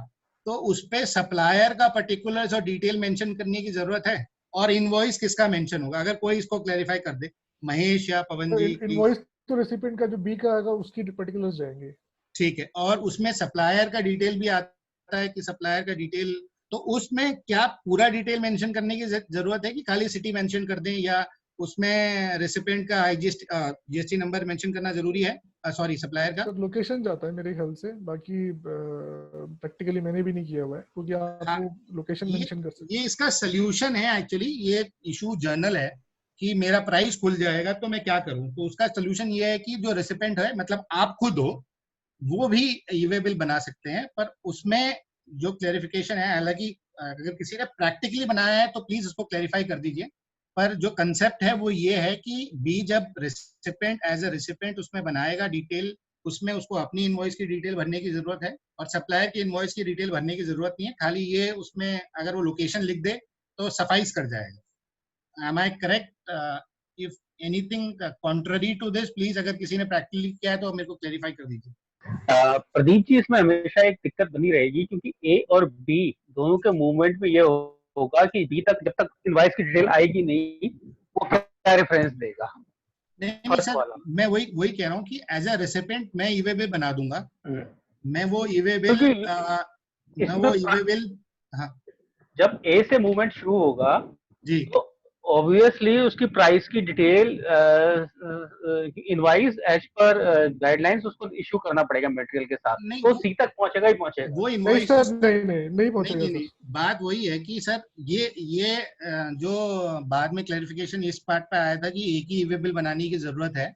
तो उस पे सप्लायर का पर्टिकुलर्स और डिटेल मेंशन करने की जरूरत है, और इनवॉइस किसका मेंशन होगा? अगर कोई इसको क्लैरिफाई कर दे, महेश या पवन जी। इनवॉइस तो रेसिपिएंट का जो बी का आएगा उसकी पर्टिकुलर्स जाएंगे। ठीक है, और उसमें सप्लायर का डिटेल भी आता है कि सप्लायर का डिटेल, तो उसमें क्या पूरा डिटेल मेंशन करने की जरूरत है कि खाली सिटी मेंशन कर दें, या उसमें रेसिपिएंट का जीएसटी नंबर मेंशन करना जरूरी है? सॉरी, सप्लायर का लोकेशन जाता है मेरे ख्याल से, बाकी प्रैक्टिकली मैंने भी नहीं किया हुआ है, क्योंकि आप लोकेशन मेंशन कर सकते हैं। ये इसका सोल्यूशन है एक्चुअली, ये इशू जर्नल है कि मेरा प्राइस खुल जाएगा तो मैं क्या करूं। तो उसका सोल्यूशन ये है कि जो रेसिपिएंट है, मतलब आप खुद हो, वो भी ई-वे बिल बना सकते हैं, पर उसमें जो क्लैरिफिकेशन है, हालांकि अगर किसी ने प्रैक्टिकली बनाया है तो प्लीज उसको क्लैरिफाई कर दीजिए, पर जो कंसेप्ट है वो ये है कि बी जब रेसिपिएंट एज अ रेसिपिएंट उसमें बनाएगा डिटेल, उसमें उसको अपनी इनवॉइस की डिटेल भरने की जरूरत है और सप्लायर की इनवॉइस की डिटेल भरने की जरूरत नहीं है, खाली ये उसमें अगर वो लोकेशन लिख दे तो सफाइस कर जाएगा। Am I correct? If anything contrary to this please, अगर किसी ने प्रैक्टिकली किया है तो मेरे को क्लेरिफाई कर दीजिए। प्रदीप जी, इसमें हमेशा एक दिक्कत बनी रहेगी क्योंकि ए और बी दोनों के मूवमेंट में ये होगा कि बी तक जब तक इनवॉइस की डिटेल आएगी नहीं वो क्या रेफरेंस देगा। नहीं सर, मैं वही कह रहा हूँ कि एज अ रेसिपिएंट मैं ई वे बिल बना दूंगा, मैं वो ई वे बिल हाँ, जब ए से मूवमेंट शुरू होगा जी तो ऑब्वियसली उसकी प्राइस की detail invoice as per guidelines उसको इशू करना पड़ेगा मटेरियल के साथ, तो सी तक पहुंचेगा ही पहुंचेगा। वो इनवॉइस नहीं पहुंचेगा। नहीं, बात वही है कि सर ये जो बाद में क्लैरिफिकेशन इस पार्ट पे आया था कि एक ही ई-वे बिल बनाने की जरूरत है।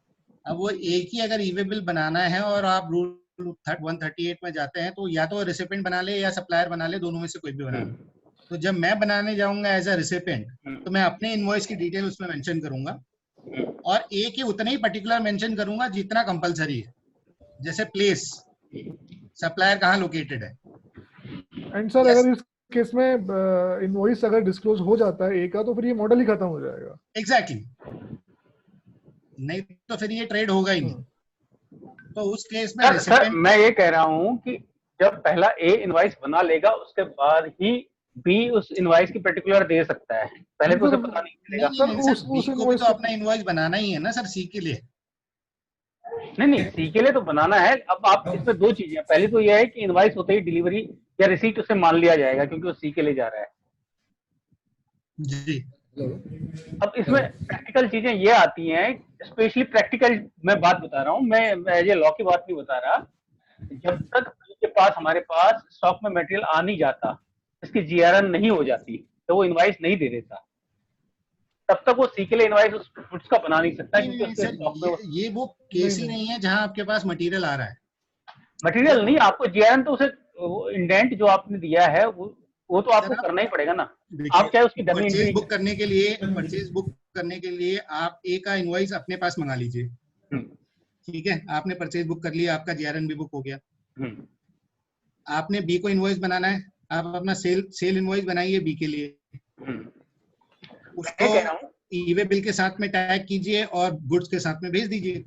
अब वो एक ही अगर ई-वे बिल बनाना है और आप रूल 138 में जाते हैं तो या तो रेसिपिएंट बना ले या सप्लायर बना ले, दोनों में से कोई भी बना ले। तो जब मैं बनाने जाऊंगा एज अ रेसिपिएंट तो मैं अपने इनवॉइस की डिटेल उसमें मेंशन करूंगा और एक ही उतना ही पर्टिकुलर मेंशन करूंगा जितना कंपलसरी है, जैसे प्लेस, सप्लायर कहाँ लोकेटेड है। एंड सर अगर इस केस में इनवॉइस अगर डिस्क्लोज हो जाता है ए का तो फिर ये मॉडल ही खत्म हो जाएगा। एग्जैक्टली, नहीं तो फिर ये ट्रेड होगा ही नहीं। तो उस केस में सर मैं ये कह रहा हूँ कि जब पहला ए इनवॉइस बना लेगा उसके बाद ही बी उस इनवॉइस की पर्टिकुलर दे सकता है, पहले तो उसे पता नहीं चलेगा। सर बी को भी तो अपना इनवॉइस बनाना ही है ना सर, सी के लिए। नहीं सी के लिए तो बनाना है। अब आप इसमें दो चीजें, पहली तो यह है कि इनवॉइस होते ही डिलीवरी या रिसीट उसे मान लिया जाएगा क्योंकि वो सी के लिए जा रहा है जी। अब इसमें प्रैक्टिकल चीजें ये आती हैं, स्पेशली प्रैक्टिकल मैं बात बता रहा हूँ, मैं ये लॉ की बात नहीं बता रहा। जब तक के पास हमारे पास स्टॉक में मटेरियल आ नहीं जाता, इसकी जीआरएन नहीं हो जाती, तो वो इनवॉइस नहीं दे देता, तब तक वो सी के लिए इनवॉइस उस गुड्स का बना नहीं सकता क्योंकि उसके स्टॉक में ये वो केस ही नहीं है जहां आपके पास मटेरियल आ रहा है। मटेरियल नहीं, आपको जीआरएन तो उसे इंडेंट जो आपने दिया है वो तो आपको करना ही पड़ेगा ना। आप चाहे उसकी डमी एंट्री बुक करने के लिए आप ए का इनवॉइस अपने पास मंगा लीजिए, ठीक है, आपने परचेज बुक कर लिया, आपका जीआरएन भी बुक हो गया। आपने बी को इनवॉइस बनाना है, आप अपना सेल इनवॉइस बनाइए बी के लिए, उसको ई-वे बिल के साथ में टैग कीजिए और गुड्स के साथ में भेज दीजिए।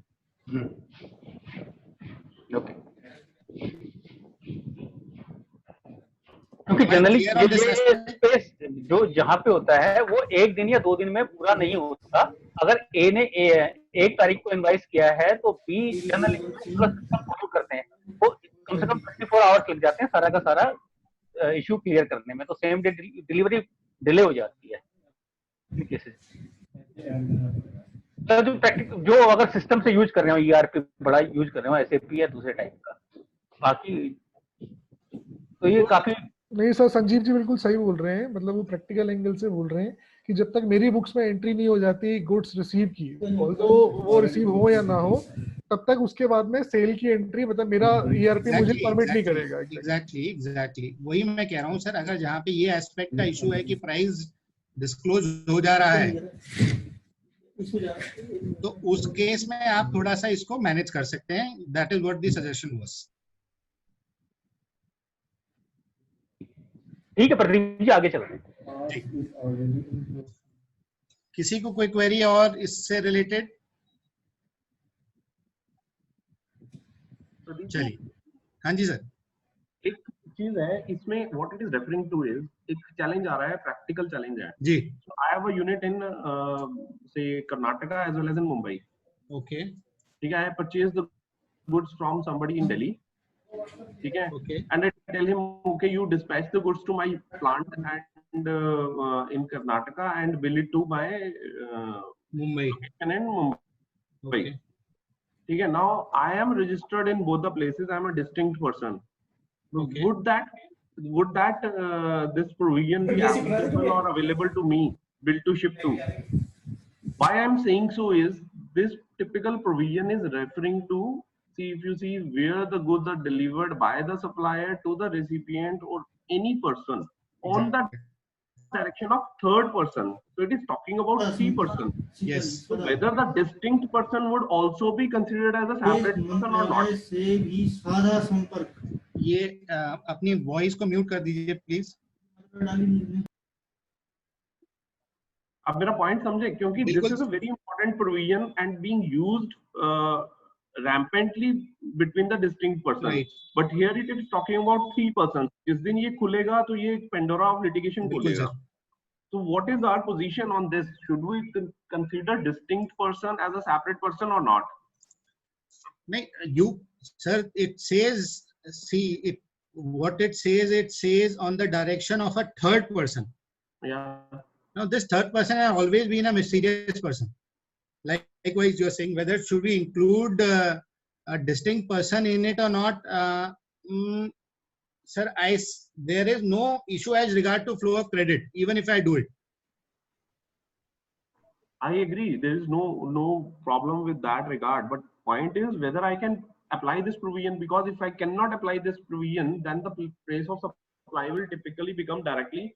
क्योंकि जनरली स्पेस जो जहाँ पे होता है वो एक दिन या 2 दिन में पूरा नहीं होता। अगर ए ने 1 तारीख को इनवाइस किया है तो बी जनरली फॉलो करते हैं, वो कम से कम 24 आवर्स लग जाते हैं सारा का सारा इशू क्लियर करने में, तो सेम डे डिलीवरी डिले हो जाती है। तो जो अगर सिस्टम से यूज कर रहे हो, ईआरपी बड़ा यूज कर रहे हो, एसएपी या दूसरे टाइप का, बाकी तो ये काफी नहीं सर, संजीव जी बिल्कुल सही बोल रहे हैं, मतलब वो प्रैक्टिकल एंगल से बोल रहे हैं कि जब तक मेरी बुक्स में एंट्री नहीं हो जाती गुड्स रिसीव की, तो वो रिसीव हो या ना हो, तब तक उसके बाद में सेल की एंट्री, मतलब मेरा ईआरपी मुझे परमिट नहीं करेगा। एग्जैक्टली वही मैं कह रहा हूँ सर, अगर जहाँ पे ये एस्पेक्ट का इशू है कि प्राइस डिस्क्लोज हो जा रहा है, तो उस केस में आप थोड़ा सा इसको मैनेज कर सकते हैं। That is what the suggestion was. ठीक है प्रदीप जी, आगे चलते हैं। किसी को कोई क्वेरी और इससे रिलेटेड? चलिए, हाँ जी सर। एक चीज है इसमें, what it is referring two is, एक चैलेंज आ रहा है, प्रैक्टिकल चैलेंज है जी। I have a unit in से Karnataka as well as in Mumbai. Okay, ठीक है, I purchase the goods from somebody in Delhi, ठीक है, and I tell him okay you dispatch the goods to my plant and in Karnataka and bill it to my Mumbai and Mumbai. ठीक है, now I am registered in both the places, I am a distinct person. Would that this provision be applicable or available to me, bill to ship to? Why I'm saying so is this typical provision is referring to, see if you see where the goods are delivered by the supplier to the recipient or any person on that direction of third person, so it is talking about three person. Yes. So whether the distinct person would also be considered as a separate person or not. ये अपनी वॉइस को म्यूट कर दीजिए प्लीज. अब मेरा पॉइंट समझे, क्योंकि this is a very important provision and being used rampantly between the distinct person, Right. but here it is talking about three persons. जिस दिन ये खुलेगा तो ये Pandora of litigation खुलेगा. So what is our position on this? Should we consider distinct person as a separate person or not? नहीं, you sir, it says, see it, what it says on the direction of a third person. Yeah. Now this third person has always been a mysterious person. Likewise, you are saying whether should we include a distinct person in it or not. Sir, there is no issue as regard to flow of credit, even if I do it. I agree. There is no problem with that regard. But point is whether I can apply this provision, because if I cannot apply this provision, then the place of supply will typically become directly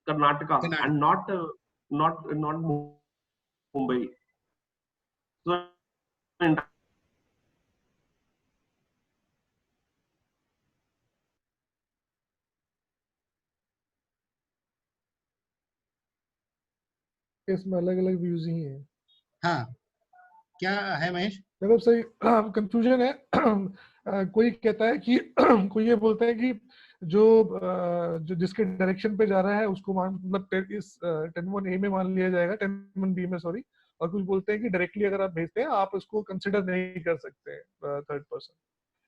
Karnataka and not Mumbai. So इसमें अलग अलग व्यूज ही हैं. हाँ, क्या है महेश? देखो सही कंफ्यूजन है. कोई कहता है कि कोई ये बोलता है कि जो जिसके डायरेक्शन पे जा रहा है उसको मतलब इस 10(1) ए में मान लिया जाएगा, 10(1) बी में सॉरी, और कुछ बोलते हैं कि डायरेक्टली अगर आप भेजते हैं आप उसको कंसिडर नहीं कर सकते थर्ड पर्सन.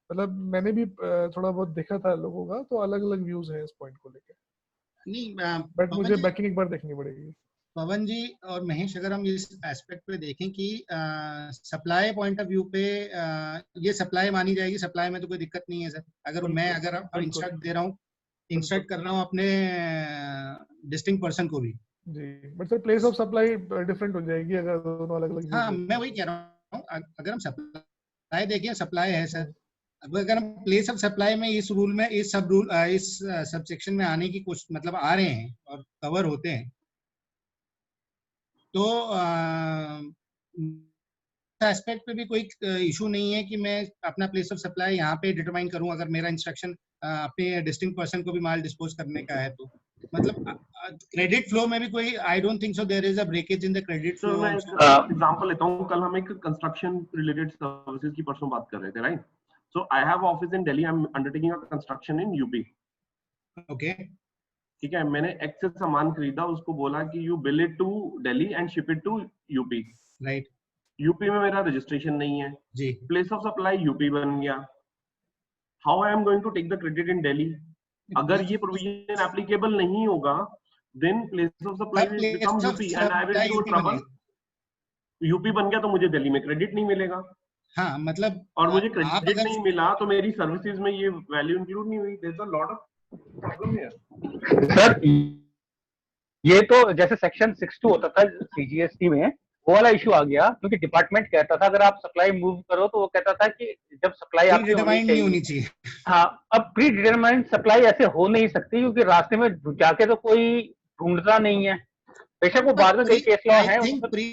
मतलब मैंने भी थोड़ा बहुत देखा था लोगों का, तो अलग अलग व्यूज हैं इस पॉइंट को लेकर. नहीं, बट मुझे बैकिंग एक बार देखनी पड़ेगी. पवन जी और महेश, अगर हम इस एस्पेक्ट पे देखें कि सप्लाई पॉइंट ऑफ व्यू पे ये सप्लाई मानी जाएगी. सप्लाई में तो कोई दिक्कत नहीं है सर. अगर मैं इंस्ट्रक्ट दे रहा हूँ, इंस्ट्रक्ट कर रहा हूँ अपने डिस्टिंक्ट पर्सन को भी जी, but sir place of supply different हो जाएगी अगर दोनों अलग अलग. हाँ, मैं वही कह रहा हूँ. अगर हम सप्लाई देखें, सप्लाई है सर. अगर हम प्लेस ऑफ सप्लाई में इस रूल में इस सब सेक्शन में आने की कुछ मतलब आ रहे हैं और कवर होते हैं, तो एस्पेक्ट पे भी कोई इशू नहीं है कि मैं अपना प्लेस ऑफ सप्लाई यहाँ पे डिटरमाइन करूँ. अगर मेरा इंस्ट्रक्शन अपने डिस्टिंक्ट पर्सन को भी माल डिस्पोज करने का है, तो मतलब क्रेडिट फ्लो में भी कोई, I don't think so there is a breakage in the credit flow. मैं एग्जांपल लेता हूँ. कल हम एक कंस्ट्रक्शन रिलेटेड सर्विसेज की परसों बात कर रहे थे, right? So I have office in Delhi, I am undertaking a construction in UP. Okay, ठीक है, मैंने एक्स से सामान खरीदा, उसको बोला कि you bill it to Delhi and ship it to UP. Right. UP में मेरा रजिस्ट्रेशन नहीं है जी. प्लेस ऑफ सप्लाई यूपी बन गया. How I am going to take the credit in Delhi? अगर ये प्रोविजन एप्लीकेबल नहीं होगा, then place of supply will become UP and I will be in trouble. UP बन गया तो मुझे दिल्ली में क्रेडिट नहीं मिलेगा. हाँ, मतलब और मुझे क्रेडिट नहीं मिला तो मेरी सर्विसेज में ये वैल्यू इंक्लूड नहीं हुई. There is a lot of problem here. Sir ये तो जैसे सेक्शन 62 होता था सीजीएसटी में, वो वाला इशू आ गया, क्योंकि डिपार्टमेंट कहता था अगर आप सप्लाई मूव करो तो वो कहता था कि जब सप्लाई आपकी होनी चाहिए. हाँ, अब प्री डिटरमाइंड सप्लाई ऐसे हो नहीं सकती, क्योंकि रास्ते में जाके तो कोई ढूंढता नहीं है. बेशक वो बाद में कई केस लॉ है. प्री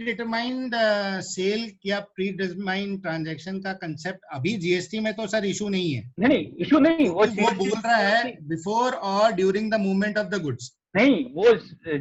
डिटरमाइंड सेल या प्री डिटरमाइंड ट्रांजैक्शन का कंसेप्ट अभी जीएसटी में तो सर इशू नहीं है. नहीं, इशू नहीं. वो बोल रहा है बिफोर और during the movement of the goods. नहीं, वो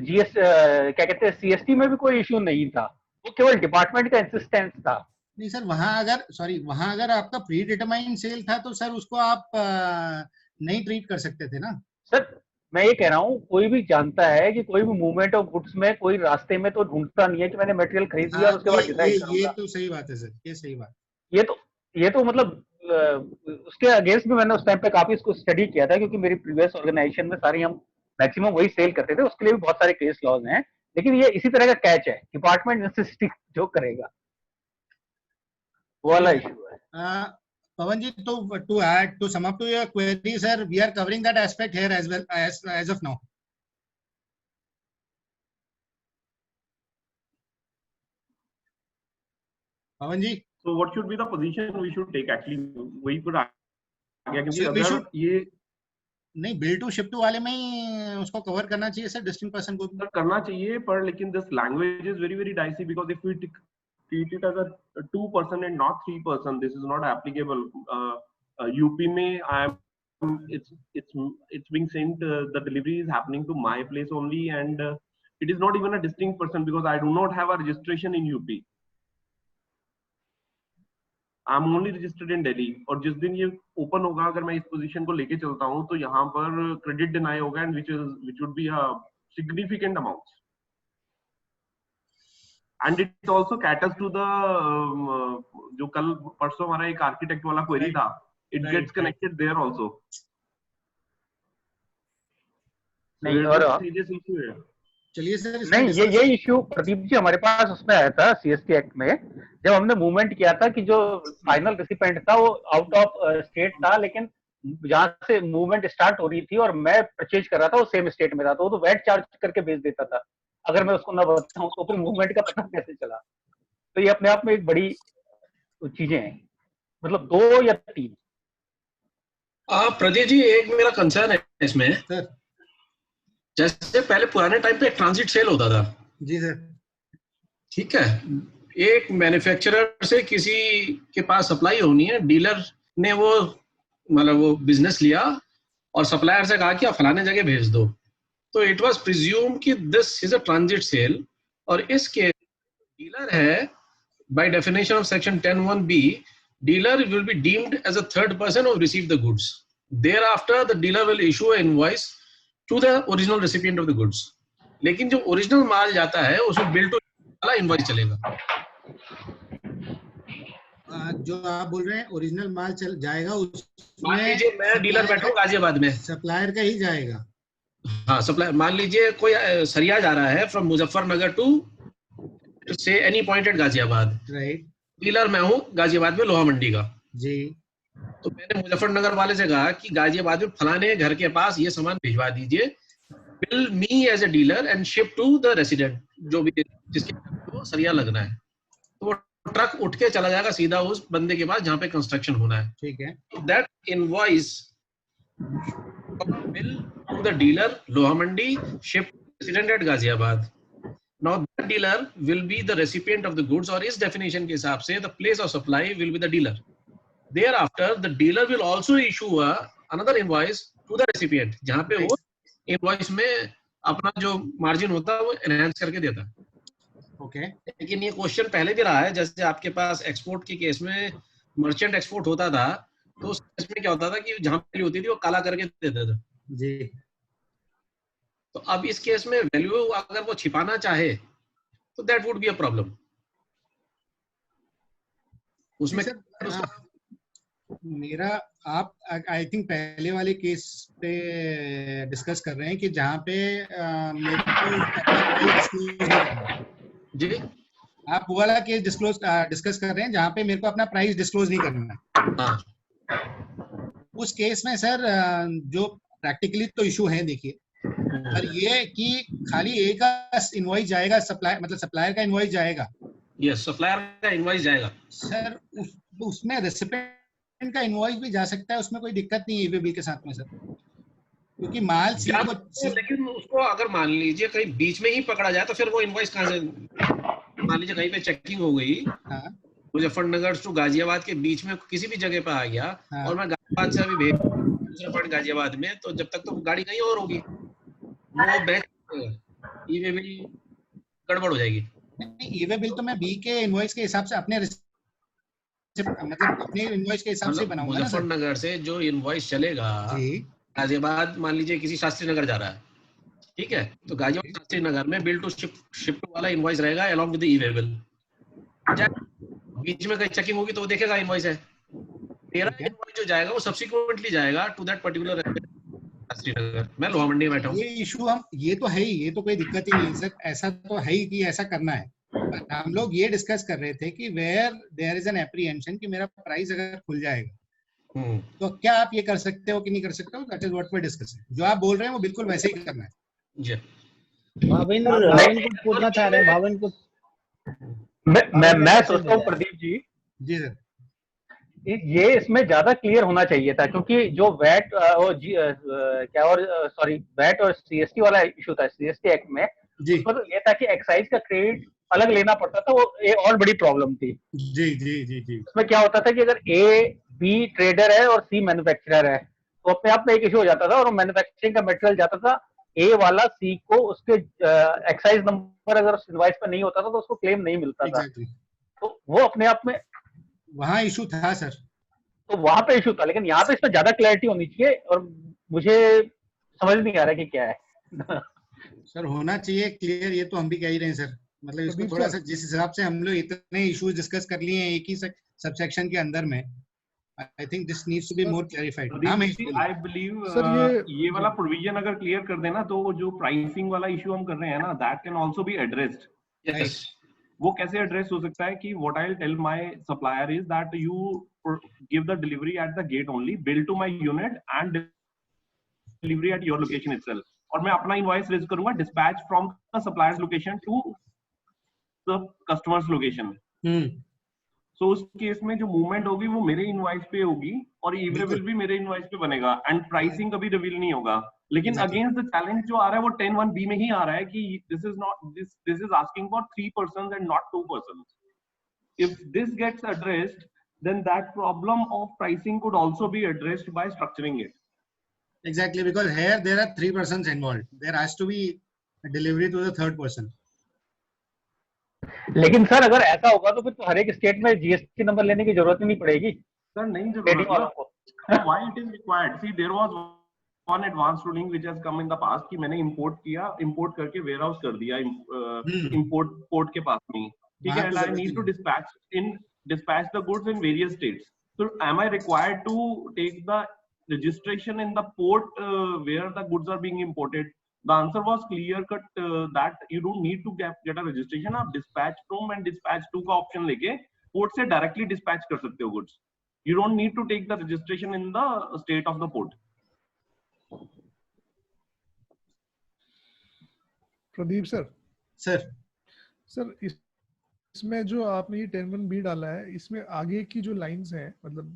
जीएस क्या कहते हैं, सीएसटी में भी कोई इशू नहीं था. वो केवल डिपार्टमेंट का इंसिस्टेंस था. नहीं सर, वहां अगर आपका प्री डिटरमाइंड सेल था तो सर उसको आप नहीं ट्रीट कर सकते थे ना. सर मैं ये कह रहा हूँ, कोई भी जानता है कि कोई भी मूवमेंट ऑफ गुड्स में कोई रास्ते में तो ढूंढता नहीं है कि मैंने मटेरियल खरीद लिया और उसके बाद डिसाइड करूंगा. ये तो सही बात है सर, ये सही बात. ये तो मतलब उसके अगेंस्ट में मैंने उस टाइम पे काफी इसको स्टडी किया था, क्योंकि मेरी प्रीवियस ऑर्गेनाइजेशन में सारी हम मैक्सिमम वही सेल करते थे. उसके लिए भी बहुत सारे केस लॉज हैं, लेकिन ये इसी तरह का कैच है, डिपार्टमेंट इंसिस्ट जो करेगा वो वाला इशू है. Pavan ji, to sum up to your query, sir, we are covering that aspect here as well as of now. Pavan ji, so what should be the position we should take? Actually, वही पर आ गया, क्योंकि अगर ये नहीं, बिल टू शिप टू वाले में ही उसको कवर करना चाहिए सर, डिस्टिंक्ट पर्सन को भी। करना चाहिए, पर लेकिन this language is very very dicey because if we treat it as a 2% and not 3%, this is not applicable. UP में it's being sent, the delivery is happening to my place only, and it is not even a distinct person because I do not have a registration in UP. I'm only registered in Delhi, और जिस दिन ये ओपन होगा, अगर मैं इस पोजीशन को लेके चलता हूँ तो यहाँ पर क्रेडिट डिनाई होगा, and which would be a significant amount. And it also caters to the जो कल परसों हमारा एक आर्किटेक्ट वाला क्वेरी था, it gets connected there also. नहीं, और चलिए सर, नहीं, ये इश्यू प्रदीप जी हमारे पास उसमें आया था CST एक्ट में, जब हमने मूवमेंट किया था कि जो फाइनल रेसिपेंट था वो आउट ऑफ स्टेट था, लेकिन जहां से मूवमेंट स्टार्ट हो रही थी और मैं परचेज कर रहा था वो सेम स्टेट में था, तो वो तो वैट चार्ज करके भेज देता था। अगर मैं उसको ना बताऊं तो फिर मूवमेंट का पता कैसे चला? तो ये अपने आप में एक बड़ी चीजें हैं, मतलब 2 या 3। प्रदीप जी, एक मेरा कंसर्न है इसमें, जैसे पहले पुराने टाइम पे ट्रांजिट सेल होता था। जी सर। ठीक है, एक मैन्युफैक्चरर से किसी के पास सप्लाई होनी है, डीलर ने वो मतलब वो बिजनेस लिया और सप्लायर से कहा कि आप फलाने जगह भेज दो, तो इट वाज प्रिज्यूम कि this is a transit sale, और इसके डीलर है by definition of section 10(1)(b), dealer will be deemed as a third person who receive the goods. Thereafter the dealer will issue an invoice to the original recipient of the goods. लेकिन जो ओरिजिनल माल जाता है उसमें बिल टू वाला इनवॉइस चलेगा। जो आप बोल रहे हैं ओरिजिनल माल चल जाएगा, मान लीजिए मैं डीलर बैठा हूँ गाजियाबाद में, सप्लायर का ही जाएगा। हाँ, सप्लाई, मान लीजिए कोई सरिया जा रहा है फ्रॉम मुजफ्फरनगर टू से any point at Ghaziabad, right. Dealer मैं हूँ गाजियाबाद में लोहा मंडी का जी। तो मैंने मुजफ्फरनगर वाले से कहा कि गाजियाबाद में फलाने घर के पास ये सामान भिजवा दीजिए, bill me as a dealer and ship to the resident, जो भी जिसके वो सरिया लगना है, तो वो ट्रक उठ के चला जाएगा सीधा उस बंदे के पास जहाँ पे कंस्ट्रक्शन होना है। ठीक है। That invoice bill to the dealer Loha Mandi, shipped resident at Ghaziabad. Now that dealer will be the recipient of the goods, और इस definition के हिसाब से the place of supply will be the dealer. Thereafter the dealer will also issue another invoice to the recipient, जहाँ पे वो invoice में अपना जो margin होता है वो enhance करके देता है। Okay. लेकिन ये क्वेश्चन पहले भी रहा है, जैसे आपके पास एक्सपोर्ट के केस में मर्चेंट एक्सपोर्ट होता था, तो उस केस में क्या होता था कि जहाँ वैल्यू होती थी वो काला करके देता था जी। तो अब इस केस में वैल्यू अगर वो छिपाना चाहे तो that would be a problem उसमें। मेरा आप आई थिंक पहले वाले केस पे डिस्कस कर रहे हैं कि जहाँ पे मेरे को जी, आप वो वाला केस डिस्कस कर रहे हैं जहाँ पे मेरे को अपना प्राइस डिस्क्लोज नहीं करना है। हाँ। उस केस में सर जो प्रैक्टिकली तो इशू है, देखिए, पर ये कि खाली एक का इनवॉइस जाएगा, सप्लायर का इनवॉइस जाएगा। यस, सप्लायर का इनवॉइस जाएगा सर। उसमें रेसिपिएंट का इनवॉइस भी जा सकता है, उसमें कोई दिक्कत नहीं है ईवे बिल के साथ में सर, क्योंकि माल लेकिन उसको अगर मान लीजिए कहीं बीच में ही पकड़ा जाए तो फिर वो इनवॉइस कहाँ से, मान लीजिए कहीं पे चेकिंग हो गई, मुजफ्फरनगर टू गाजियाबाद के बीच में किसी भी जगह पे आ गया, और मैं गाजियाबाद से अभी भेज दूसरा पॉइंट गाजियाबाद में, तो जब तक तो गाड़ी कहीं और होगी, वो बैंक ईवे बिल गड़बड़ हो जाएगी। ईवे बिल तो मैं बी के इनवॉइस के हिसाब से अपने मतलब अपने इनवॉइस के हिसाब से बनाऊंगा। मुजफ्फरनगर से जो इनवॉइस चलेगा गाजियाबाद, मान लीजिए किसी शास्त्री नगर जा रहा है, ठीक है, तो गाजियाबाद शास्त्री नगर में बिल टू शिप वाला इनवॉइस रहेगा along with the e-way bill. बीच में कहीं चेकिंग होगी तो वो देखेगा इनवॉइस है, तेरा इनवॉइस जो जाएगा वो सब्सिक्वेंटली जाएगा to that particular Shastri Nagar. मैं लोहा मंडी में बैठा हूं। ये इशू हम, ये तो है ही, ये तो कोई दिक्कत ही नहीं सर, ऐसा तो है ही कि ऐसा करना है। हम लोग ये डिस्कस कर रहे थे कि where there is an apprehension कि मेरा प्राइस अगर खुल जाएगा तो क्या आप ये कर सकते हो कि नहीं कर सकते हो, that is what we discuss. जो आप बोल रहे हैं वो बिल्कुल वैसे ही करना है जी। भाविन कुछ पूछना चाह रहे हैं, भाविन कुछ। मैं सोचता हूँ प्रदीप जी जी सर ये इसमें ज्यादा क्लियर होना चाहिए था, क्योंकि जो वैट क्या और सॉरी वैट और सीएसटी वाला इशू था सीएसटी एक्ट में, उसमें तो ये था कि एक्साइज का क्रेडिट अलग लेना पड़ता था, वो एक और बड़ी प्रॉब्लम थी। जी जी जी जी। उसमें क्या होता था कि अगर ए बी ट्रेडर है और सी मैन्युफैक्चरर है तो अपने आप में एक इशू हो जाता था, और मैन्युफैक्चरिंग का मटेरियल जाता था ए वाला सी को, उसके एक्साइज नंबर अगर इनवॉइस पे नहीं होता था तो उसको क्लेम नहीं मिलता था। तो वो अपने आप में वहाँ इशू था सर। तो वहां पे इशू था, लेकिन यहाँ पे इसमें ज्यादा क्लैरिटी होनी चाहिए, और मुझे समझ नहीं आ रहा कि क्या है। सर होना चाहिए क्लियर, ये तो हम भी कह ही रहे हैं सर। मतलब इसको थोड़ा सा जिस हिसाब से हम लोग इतने इश्यूज डिस्कस कर लिए हैं एक ही सबसेक्शन के अंदर में, I think this needs to be more clarified. I believe ये वाला प्रोविजन अगर क्लियर कर देना तो जो प्राइसिंग वाला इशू हम कर रहे हैं ना, that can also be addressed. Yes, वो कैसे एड्रेस हो सकता है कि what I will tell my supplier is that you give the delivery at the gate only, bill to my unit and delivery at your location itself, और मैं अपना इनवॉइस रेज करूंगा dispatch from the supplier's location to the customer's location. So उस केस में जो मूवमेंट होगी वो मेरे इनवॉइस पे होगी और ई-बिल भी मेरे इनवॉइस पे बनेगा, एंड प्राइसिंग कभी रिवील नहीं होगा। लेकिन अगेंस्ट द चैलेंज जो आ रहा है वो 10(1)(b) में ही आ रहा है कि this is not this is asking for 3 persons and not 2 persons. If this gets addressed then that problem of pricing could also be addressed by structuring it. Exactly, because here there are 3 persons involved. There has to be a delivery to the 3rd person. लेकिन सर अगर ऐसा होगा तो फिर तो हर एक स्टेट में जीएसटी नंबर लेने की जरूरत ही नहीं पड़ेगी सर। नहीं जरूरत है। Why it is required? See, there was one advanced ruling which has come in the past कि मैंने import किया, import करके warehouse कर दिया import port के पास में, ठीक है, and I need to dispatch the goods in various states. So am I required to take the registration in the port where the goods are being imported? The answer was clear cut that you don't need to get a registration. आप dispatch from and dispatch to का option लेके port से directly dispatch कर सकते हो goods. You don't need to take the registration in the state of the port. Pradeep sir. Sir इसमें जो आपने ये 10(1)(b) डाला है, इसमें आगे की जो लाइंस हैं, मतलब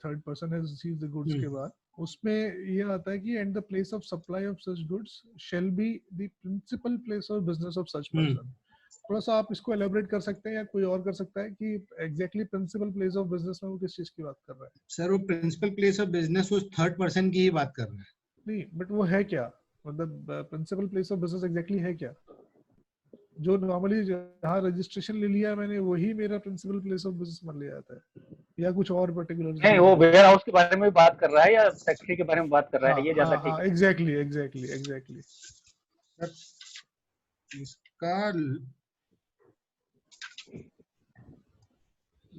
3rd person has received the goods के बाद उसमें ये आता है कि and the place of supply of such goods shall be the principal place of business of such person. थोड़ा सा आप इसको एलैबोरेट कर सकते हैं या कोई और कर सकता है कि exactly principal place of business में वो किस चीज की बात कर रहा है? सर वो प्रिंसिपल प्लेस ऑफ बिजनेस उस 3rd पर्सन की ही बात कर रहा है। नहीं, बट वो है क्या, मतलब principal place of business exactly है क्या? जो नॉर्मली जहाँ रजिस्ट्रेशन ले लिया मैंने वही मेरा प्रिंसिपल प्लेस ऑफ बिजनेस मान लिया जाता है, या कुछ और पर्टिकुलर? नहीं, वो वेयर हाउस के बारे में बात कर रहा है या फैक्ट्री के बारे में बात कर रहा है, ये ज्यादा ठीक है। एग्जैक्टली। इसका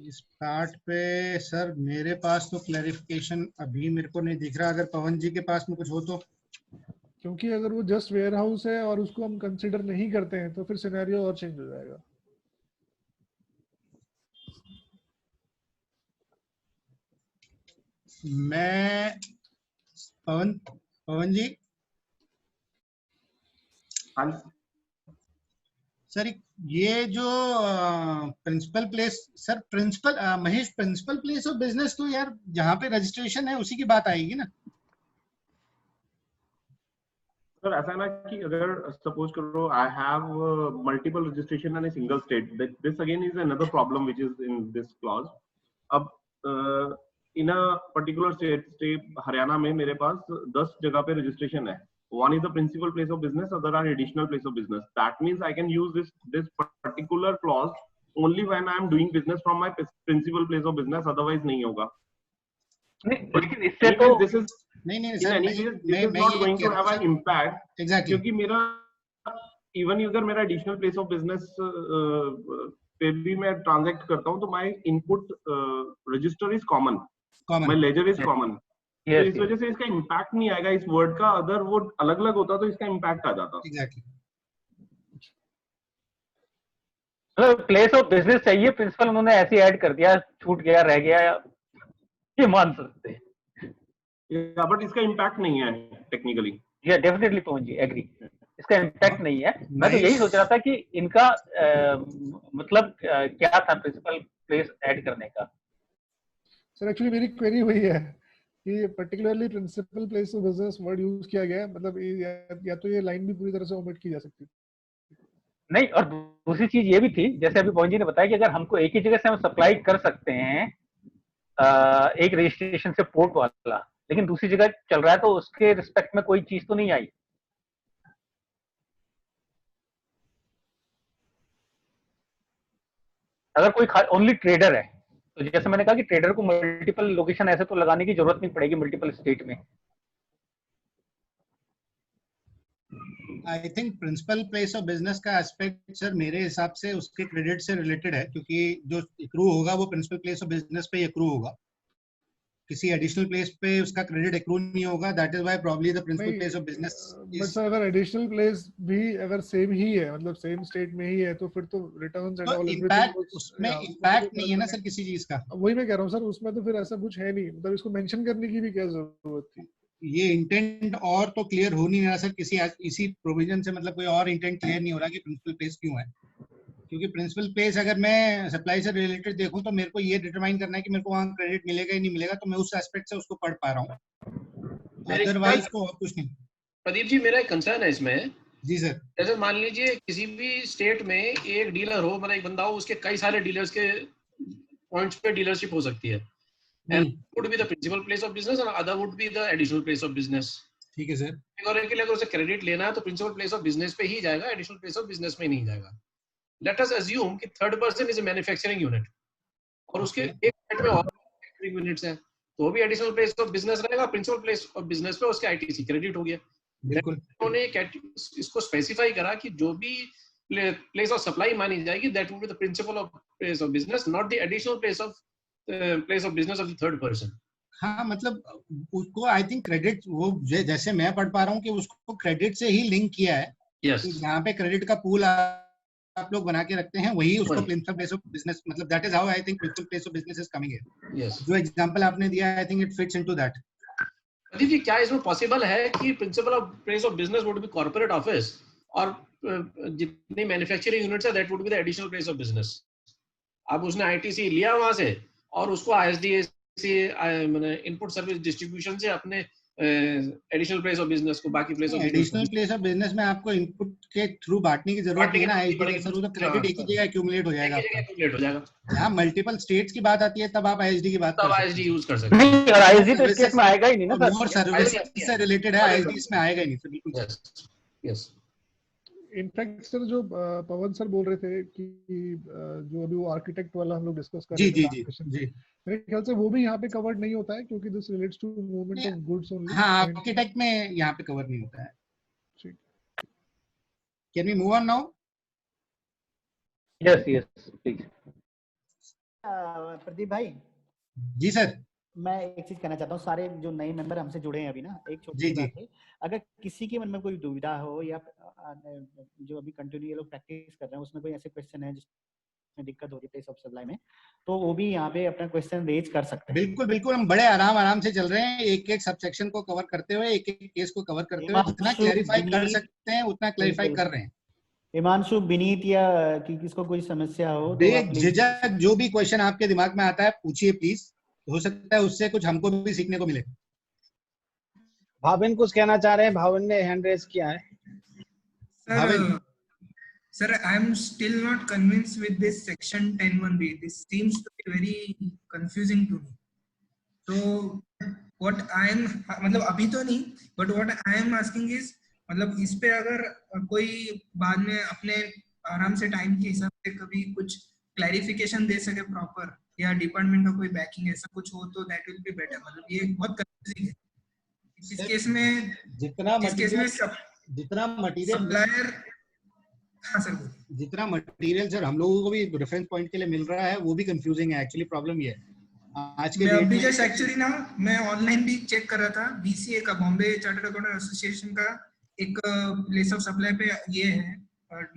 इस पार्ट पे सर मेरे पास तो क्लैरिफिकेशन अभी मेरे को नहीं दिख रहा, अगर पवन जी के पास में कुछ हो तो। क्योंकि अगर वो जस्ट वेयर हाउस है और उसको हम कंसीडर नहीं करते हैं तो फिर सिनेरियो और चेंज हो जाएगा। मैं पवन जी सर ये जो principal place, sir principal Mahesh principal place of business तो यार जहाँ पे रजिस्ट्रेशन है उसी की बात आएगी ना सर? ऐसा ना कि अगर सपोज करो I have multiple registration in a single state, this again is another problem which is in this clause. अब इन अ पर्टिकुलर स्टेट हरियाणा में मेरे पास 10 जगह पे रजिस्ट्रेशन है। One is the principal place of business, other are additional place of business. That means I can use this particular clause only when I am doing business from my principal place of business, otherwise नहीं होगा। लेकिन इससे तो this is नहीं sir, this is not going to have an impact। Exactly. क्योंकि मेरा even अगर मेरा additional place of business पे भी मैं ट्रांजैक्ट करता हूँ तो my input register is common, my ledger is common। तो इस वजह से इसका इम्पैक्ट नहीं आएगा इस वर्ड का। अगर वो अलग अलग होता तो इसका इम्पैक्ट आ जाता। एग्जैक्टली। प्लेस ऑफ बिजनेस चाहिए, प्रिंसिपल उन्होंने ऐसे ऐड कर दिया, छूट गया, रह गया, ये मान सकते हैं। बट इसका इम्पैक्ट नहीं है टेक्निकली। या डेफिनेटली पवन जी एग्री, इसका इम्पैक्ट नहीं है। मैं तो यही सोच रहा था कि इनका मतलब क्या था प्रिंसिपल प्लेस ऐड करने का। सर एक्चुअली मेरी क्वेरी वही है कि particularly principal place of business word use किया गया है, मतलब या तो ये लाइन भी पूरी तरह से ओमिट की जा सकती है। नहीं, और दूसरी चीज ये भी थी, जैसे अभी पवन जी ने बताया कि अगर हमको एक ही जगह से हम सप्लाई कर सकते हैं एक रजिस्ट्रेशन से पोर्ट वाला, लेकिन दूसरी जगह चल रहा है, तो उसके रिस्पेक्ट में कोई चीज तो नहीं आई। अगर कोई ओनली ट्रेडर है, तो जैसे मैंने कहा कि ट्रेडर को मल्टीपल लोकेशन ऐसे तो लगाने की जरूरत नहीं पड़ेगी मल्टीपल स्टेट में। I think principal place of business का एस्पेक्ट सर मेरे हिसाब से उसके क्रेडिट से रिलेटेड है, क्योंकि जो एक्रू होगा वो प्रिंसिपल प्लेस ऑफ बिजनेस पे एक्रू होगा, किसी एडिशनल प्लेस पे उसका क्रेडिट एक्रू नहीं होगा। That is why probably the principal place of business. But sir अगर एडिशनल प्लेस भी अगर सेम ही है, मतलब सेम स्टेट में ही है, तो फिर तो रिटर्न्स एंड ऑल इम्पैक्ट उसमें इम्पैक्ट नहीं है ना सर किसी चीज का। वही मैं कह रहा हूँ सर, उसमें तो फिर ऐसा कुछ है नहीं, मतलब इसको मेंशन करने की भी क्या जरूरत थी? ये इंटेंट और तो क्लियर हो नहीं रहा सर किसी इसी प्रोविजन से, मतलब कोई और इंटेंट क्लियर नहीं हो रहा कि प्रिंसिपल प्लेस क्यों है। क्योंकि प्रिंसिपल प्लेस अगर मैं सप्लाई से रिलेटेड देखूं तो मेरे को ये डिटरमाइन करना है कि मेरे को वहाँ क्रेडिट मिलेगा या नहीं मिलेगा, तो मैं उस एस्पेक्ट से उसको पढ़ पा रहा हूँ, अदरवाइज तो और कुछ नहीं। प्रदीप जी मेरा एक कंसर्न है इसमें। जी सर। जैसे मान लीजिए किसी भी स्टेट में एक डीलर हो, मतलब एक बंदा हो, उसके कई सारे डीलर्स के पॉइंट्स पे डीलरशिप हो सकती है, and would be the principal place of business and other would be the additional place of business। ठीक है सर। और एक के लिए अगर उसे क्रेडिट लेना है तो प्रिंसिपल प्लेस ऑफ बिजनेस पे ही जाएगा, एडिशनल प्लेस ऑफ बिजनेस में नहीं जाएगा। लेट अस अज्यूम कि third person is a manufacturing unit और उसके एक साइड में और मैन्युफैक्चरिंग यूनिट्स हैं, तो भी एडिशनल प्लेस ऑफ बिजनेस रहेगा, प्रिंसिपल प्लेस ऑफ बिजनेस पे उसके आईटीसी क्रेडिट हो गया। बिल्कुल। उन्होंने इसको स्पेसिफाई करा कि जो भी प्लेस ऑफ सप्लाई मानी जाएगी that would be the principal of place of business, not the additional place of business of the third person. हाँ, मतलब उसको आई थिंक क्रेडिट वो जैसे मैं पढ़ पा रहा हूँ कि उसको क्रेडिट से ही लिंक किया है। yes। यहाँ पे क्रेडिट का पूल आप लोग बना के रखते हैं, वही उसको प्रिंसिपल प्लेस ऑफ बिजनेस, मतलब that is how I think principal place of business is coming here. Yes. जो एग्जांपल आपने दिया I think it fits into that. Pradeep ji क्या इसमें पॉसिबल है कि principal of place of business would be corporate office और जितनी मैन्युफैक्चरिंग यूनिट्स है that would be the additional place of business. अब उसने आईटीसी लिया वहां से और उसको आईएसडीएस से मैंने इनपुट सर्विस डिस्ट्रीब्यूशन से अपने एडिशनल प्लेस ऑफ बिजनेस को बाकी place of additional place of business में आपको इनपुट के थ्रू बांटने की जरूरत नहीं है ना, आईएसडी सर तो क्रेडिट एक ही जगह एक्यूमुलेट हो जाएगा, एक्यूमुलेट हो जाएगा। जहां मल्टीपल स्टेट्स की बात आती है तब आप आईएसडी की बात तब आईएसडी यूज कर सकते हैं। नहीं, और आईएसडी तो स्टेट में आएगा ही नहीं ना सर, मोर सर्विसेज से रिलेटेड है, आईएसडी इसमें आएगा ही नहीं सर। बिल्कुल यस यस। इनफैक्ट सर जो पवन सर बोल रहे थे कि जो अभी वो आर्किटेक्ट वाला हम लोग डिस्कस कर रहे थे, जी मेरे ख्याल से वो भी यहाँ पे कवर्ड नहीं होता है क्योंकि this relates to movement of goods only. हाँ, आर्किटेक्ट में यहाँ पे कवर नहीं होता है। Can we move on now? Yes yes please. Pradeep भाई। जी सर। मैं एक चीज कहना चाहता हूँ, सारे जो नए मेंबर हमसे जुड़े हैं अभी ना, एक छोटी सी बात है, अगर किसी के मन में कोई दुविधा हो या जो अभी कंटिन्यू ये लोग प्रैक्टिस कर रहे हैं उसमें कोई ऐसे क्वेश्चन है जिसमें दिक्कत हो रही है प्लेस ऑफ सप्लाई में, तो वो भी यहाँ पे अपना क्वेश्चन रेज कर सकते हैं। बिल्कुल बिल्कुल, हम बड़े आराम से चल रहे हैं, एक एक सबसेक्शन को कवर करते हुए, एक एक केस को कवर करते हुए जितना क्लैरिफाई कर सकते हैं उतना क्लैरिफाई कर रहे हैं। हिमांशु, विनीत या कि किसको कोई समस्या हो बेझिझक जो भी क्वेश्चन आपके दिमाग में आता है पूछिए प्लीज, हो सकता है उससे कुछ हमको भी सीखने को मिले। भाविन कुछ कहना चाह रहे हैं, भाविन ने हैंड रेज किया है। Sir, I am still not convinced with this section 10(1)(b). This seems to be very confusing to me. So what I am, मतलब अभी तो नहीं, but what I am asking is, मतलब इस पे अगर कोई बाद में अपने आराम से टाइम के हिसाब से कभी कुछ क्लैरिफिकेशन दे सके प्रॉपर, या डिपार्टमेंट का कोई बैकिंग ऐसा कुछ हो तो दैट विल बी बेटर। मतलब ये बहुत कंफ्यूजिंग है इस केस में। जितना मटेरियल सप्लायर, हाँ सर, जितना मटेरियल सर हम लोगों को भी रेफरेंस पॉइंट के लिए मिल रहा है वो भी कंफ्यूजिंग है। एक्चुअली प्रॉब्लम ये है आज के डेट में जस्ट एक्चुअली ना मैं ऑनलाइन भी चेक कर रहा था, बीसीए का, बॉम्बे चार्टर्ड अकाउंटेंट एसोसिएशन का एक प्लेस ऑफ सप्लाई पे ये है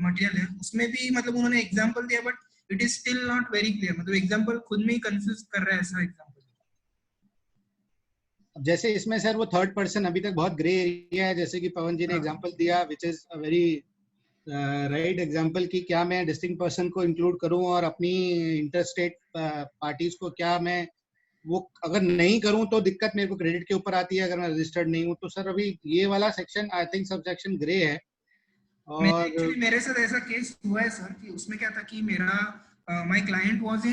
मटेरियल है, उसमें भी मतलब उन्होंने एग्जांपल दिया but it is still not very clear. मतलब एग्जांपल खुद में ही कंफ्यूज कर रहा है ऐसा एग्जांपल। जैसे इसमें सर वो थर्ड पर्सन अभी तक बहुत ग्रे एरिया है, जैसे कि पवन जी ने एग्जांपल दिया which is a very right example कि क्या मैं डिस्टिंक्ट पर्सन को इंक्लूड करूं और अपनी इंटरस्टेट पार्टीज को क्या मैं वो अगर नहीं करूं तो दिक्कत मेरे को क्रेडिट के ऊपर आती है अगर मैं रजिस्टर्ड नहीं हूं तो। सर अभी ये वाला section I think sub section grey है। और एक्चुअली मेरे साथ ऐसा केस हुआ है सर कि उसमें क्या था कि मेरा my client was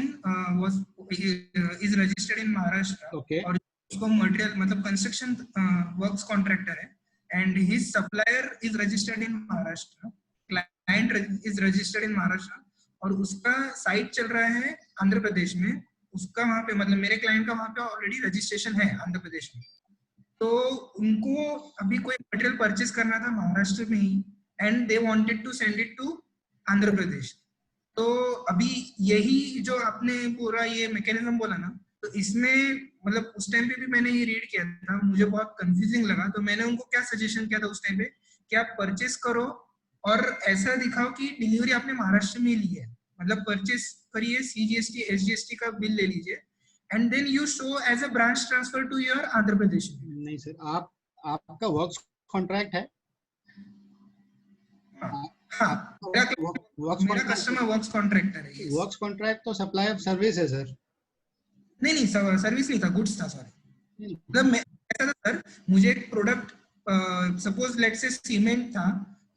is registered in Maharashtra और उसको मटेरियल मतलब कंस्ट्रक्शन वर्क्स कॉन्ट्रैक्टर है and his supplier is registered in Maharashtra, client is registered in Maharashtra और उसका साइट चल रहा है आंध्र प्रदेश में। उसका वहां पे मतलब मेरे क्लाइंट का वहां पे ऑलरेडी रजिस्ट्रेशन है आंध्र प्रदेश में, तो उनको अभी कोई मटेरियल परचेज करना था महाराष्ट्र में ही and they wanted to send it to Andhra Pradesh. तो अभी यही जो आपने पूरा ये मैकेनिज्म बोला ना, तो इसमें मतलब उस टाइम पे भी मैंने ये रीड किया था, मुझे बहुत कंफ्यूजिंग लगा। तो मैंने उनको क्या सजेशन किया था उस टाइम पे कि आप परचेस करो और ऐसा दिखाओ कि डिलीवरी आपने महाराष्ट्र में ली है, मतलब परचेस करिए, सीजीएसटी एसजीएसटी का बिल ले लीजिए and then you show as a branch transfer to your Andhra Pradesh. नहीं सर, आपका वर्क्स कॉन्ट्रैक्ट है? हाँ, मेरा कस्टमर वर्क्स कॉन्ट्रैक्टर है। वर्क्स कॉन्ट्रैक्ट तो सप्लाई ऑफ सर्विस है सर। नहीं सर्विस नहीं था, गुड्स था सॉरी। मतलब मैं ऐसा था सर, मुझे एक product suppose let's say cement था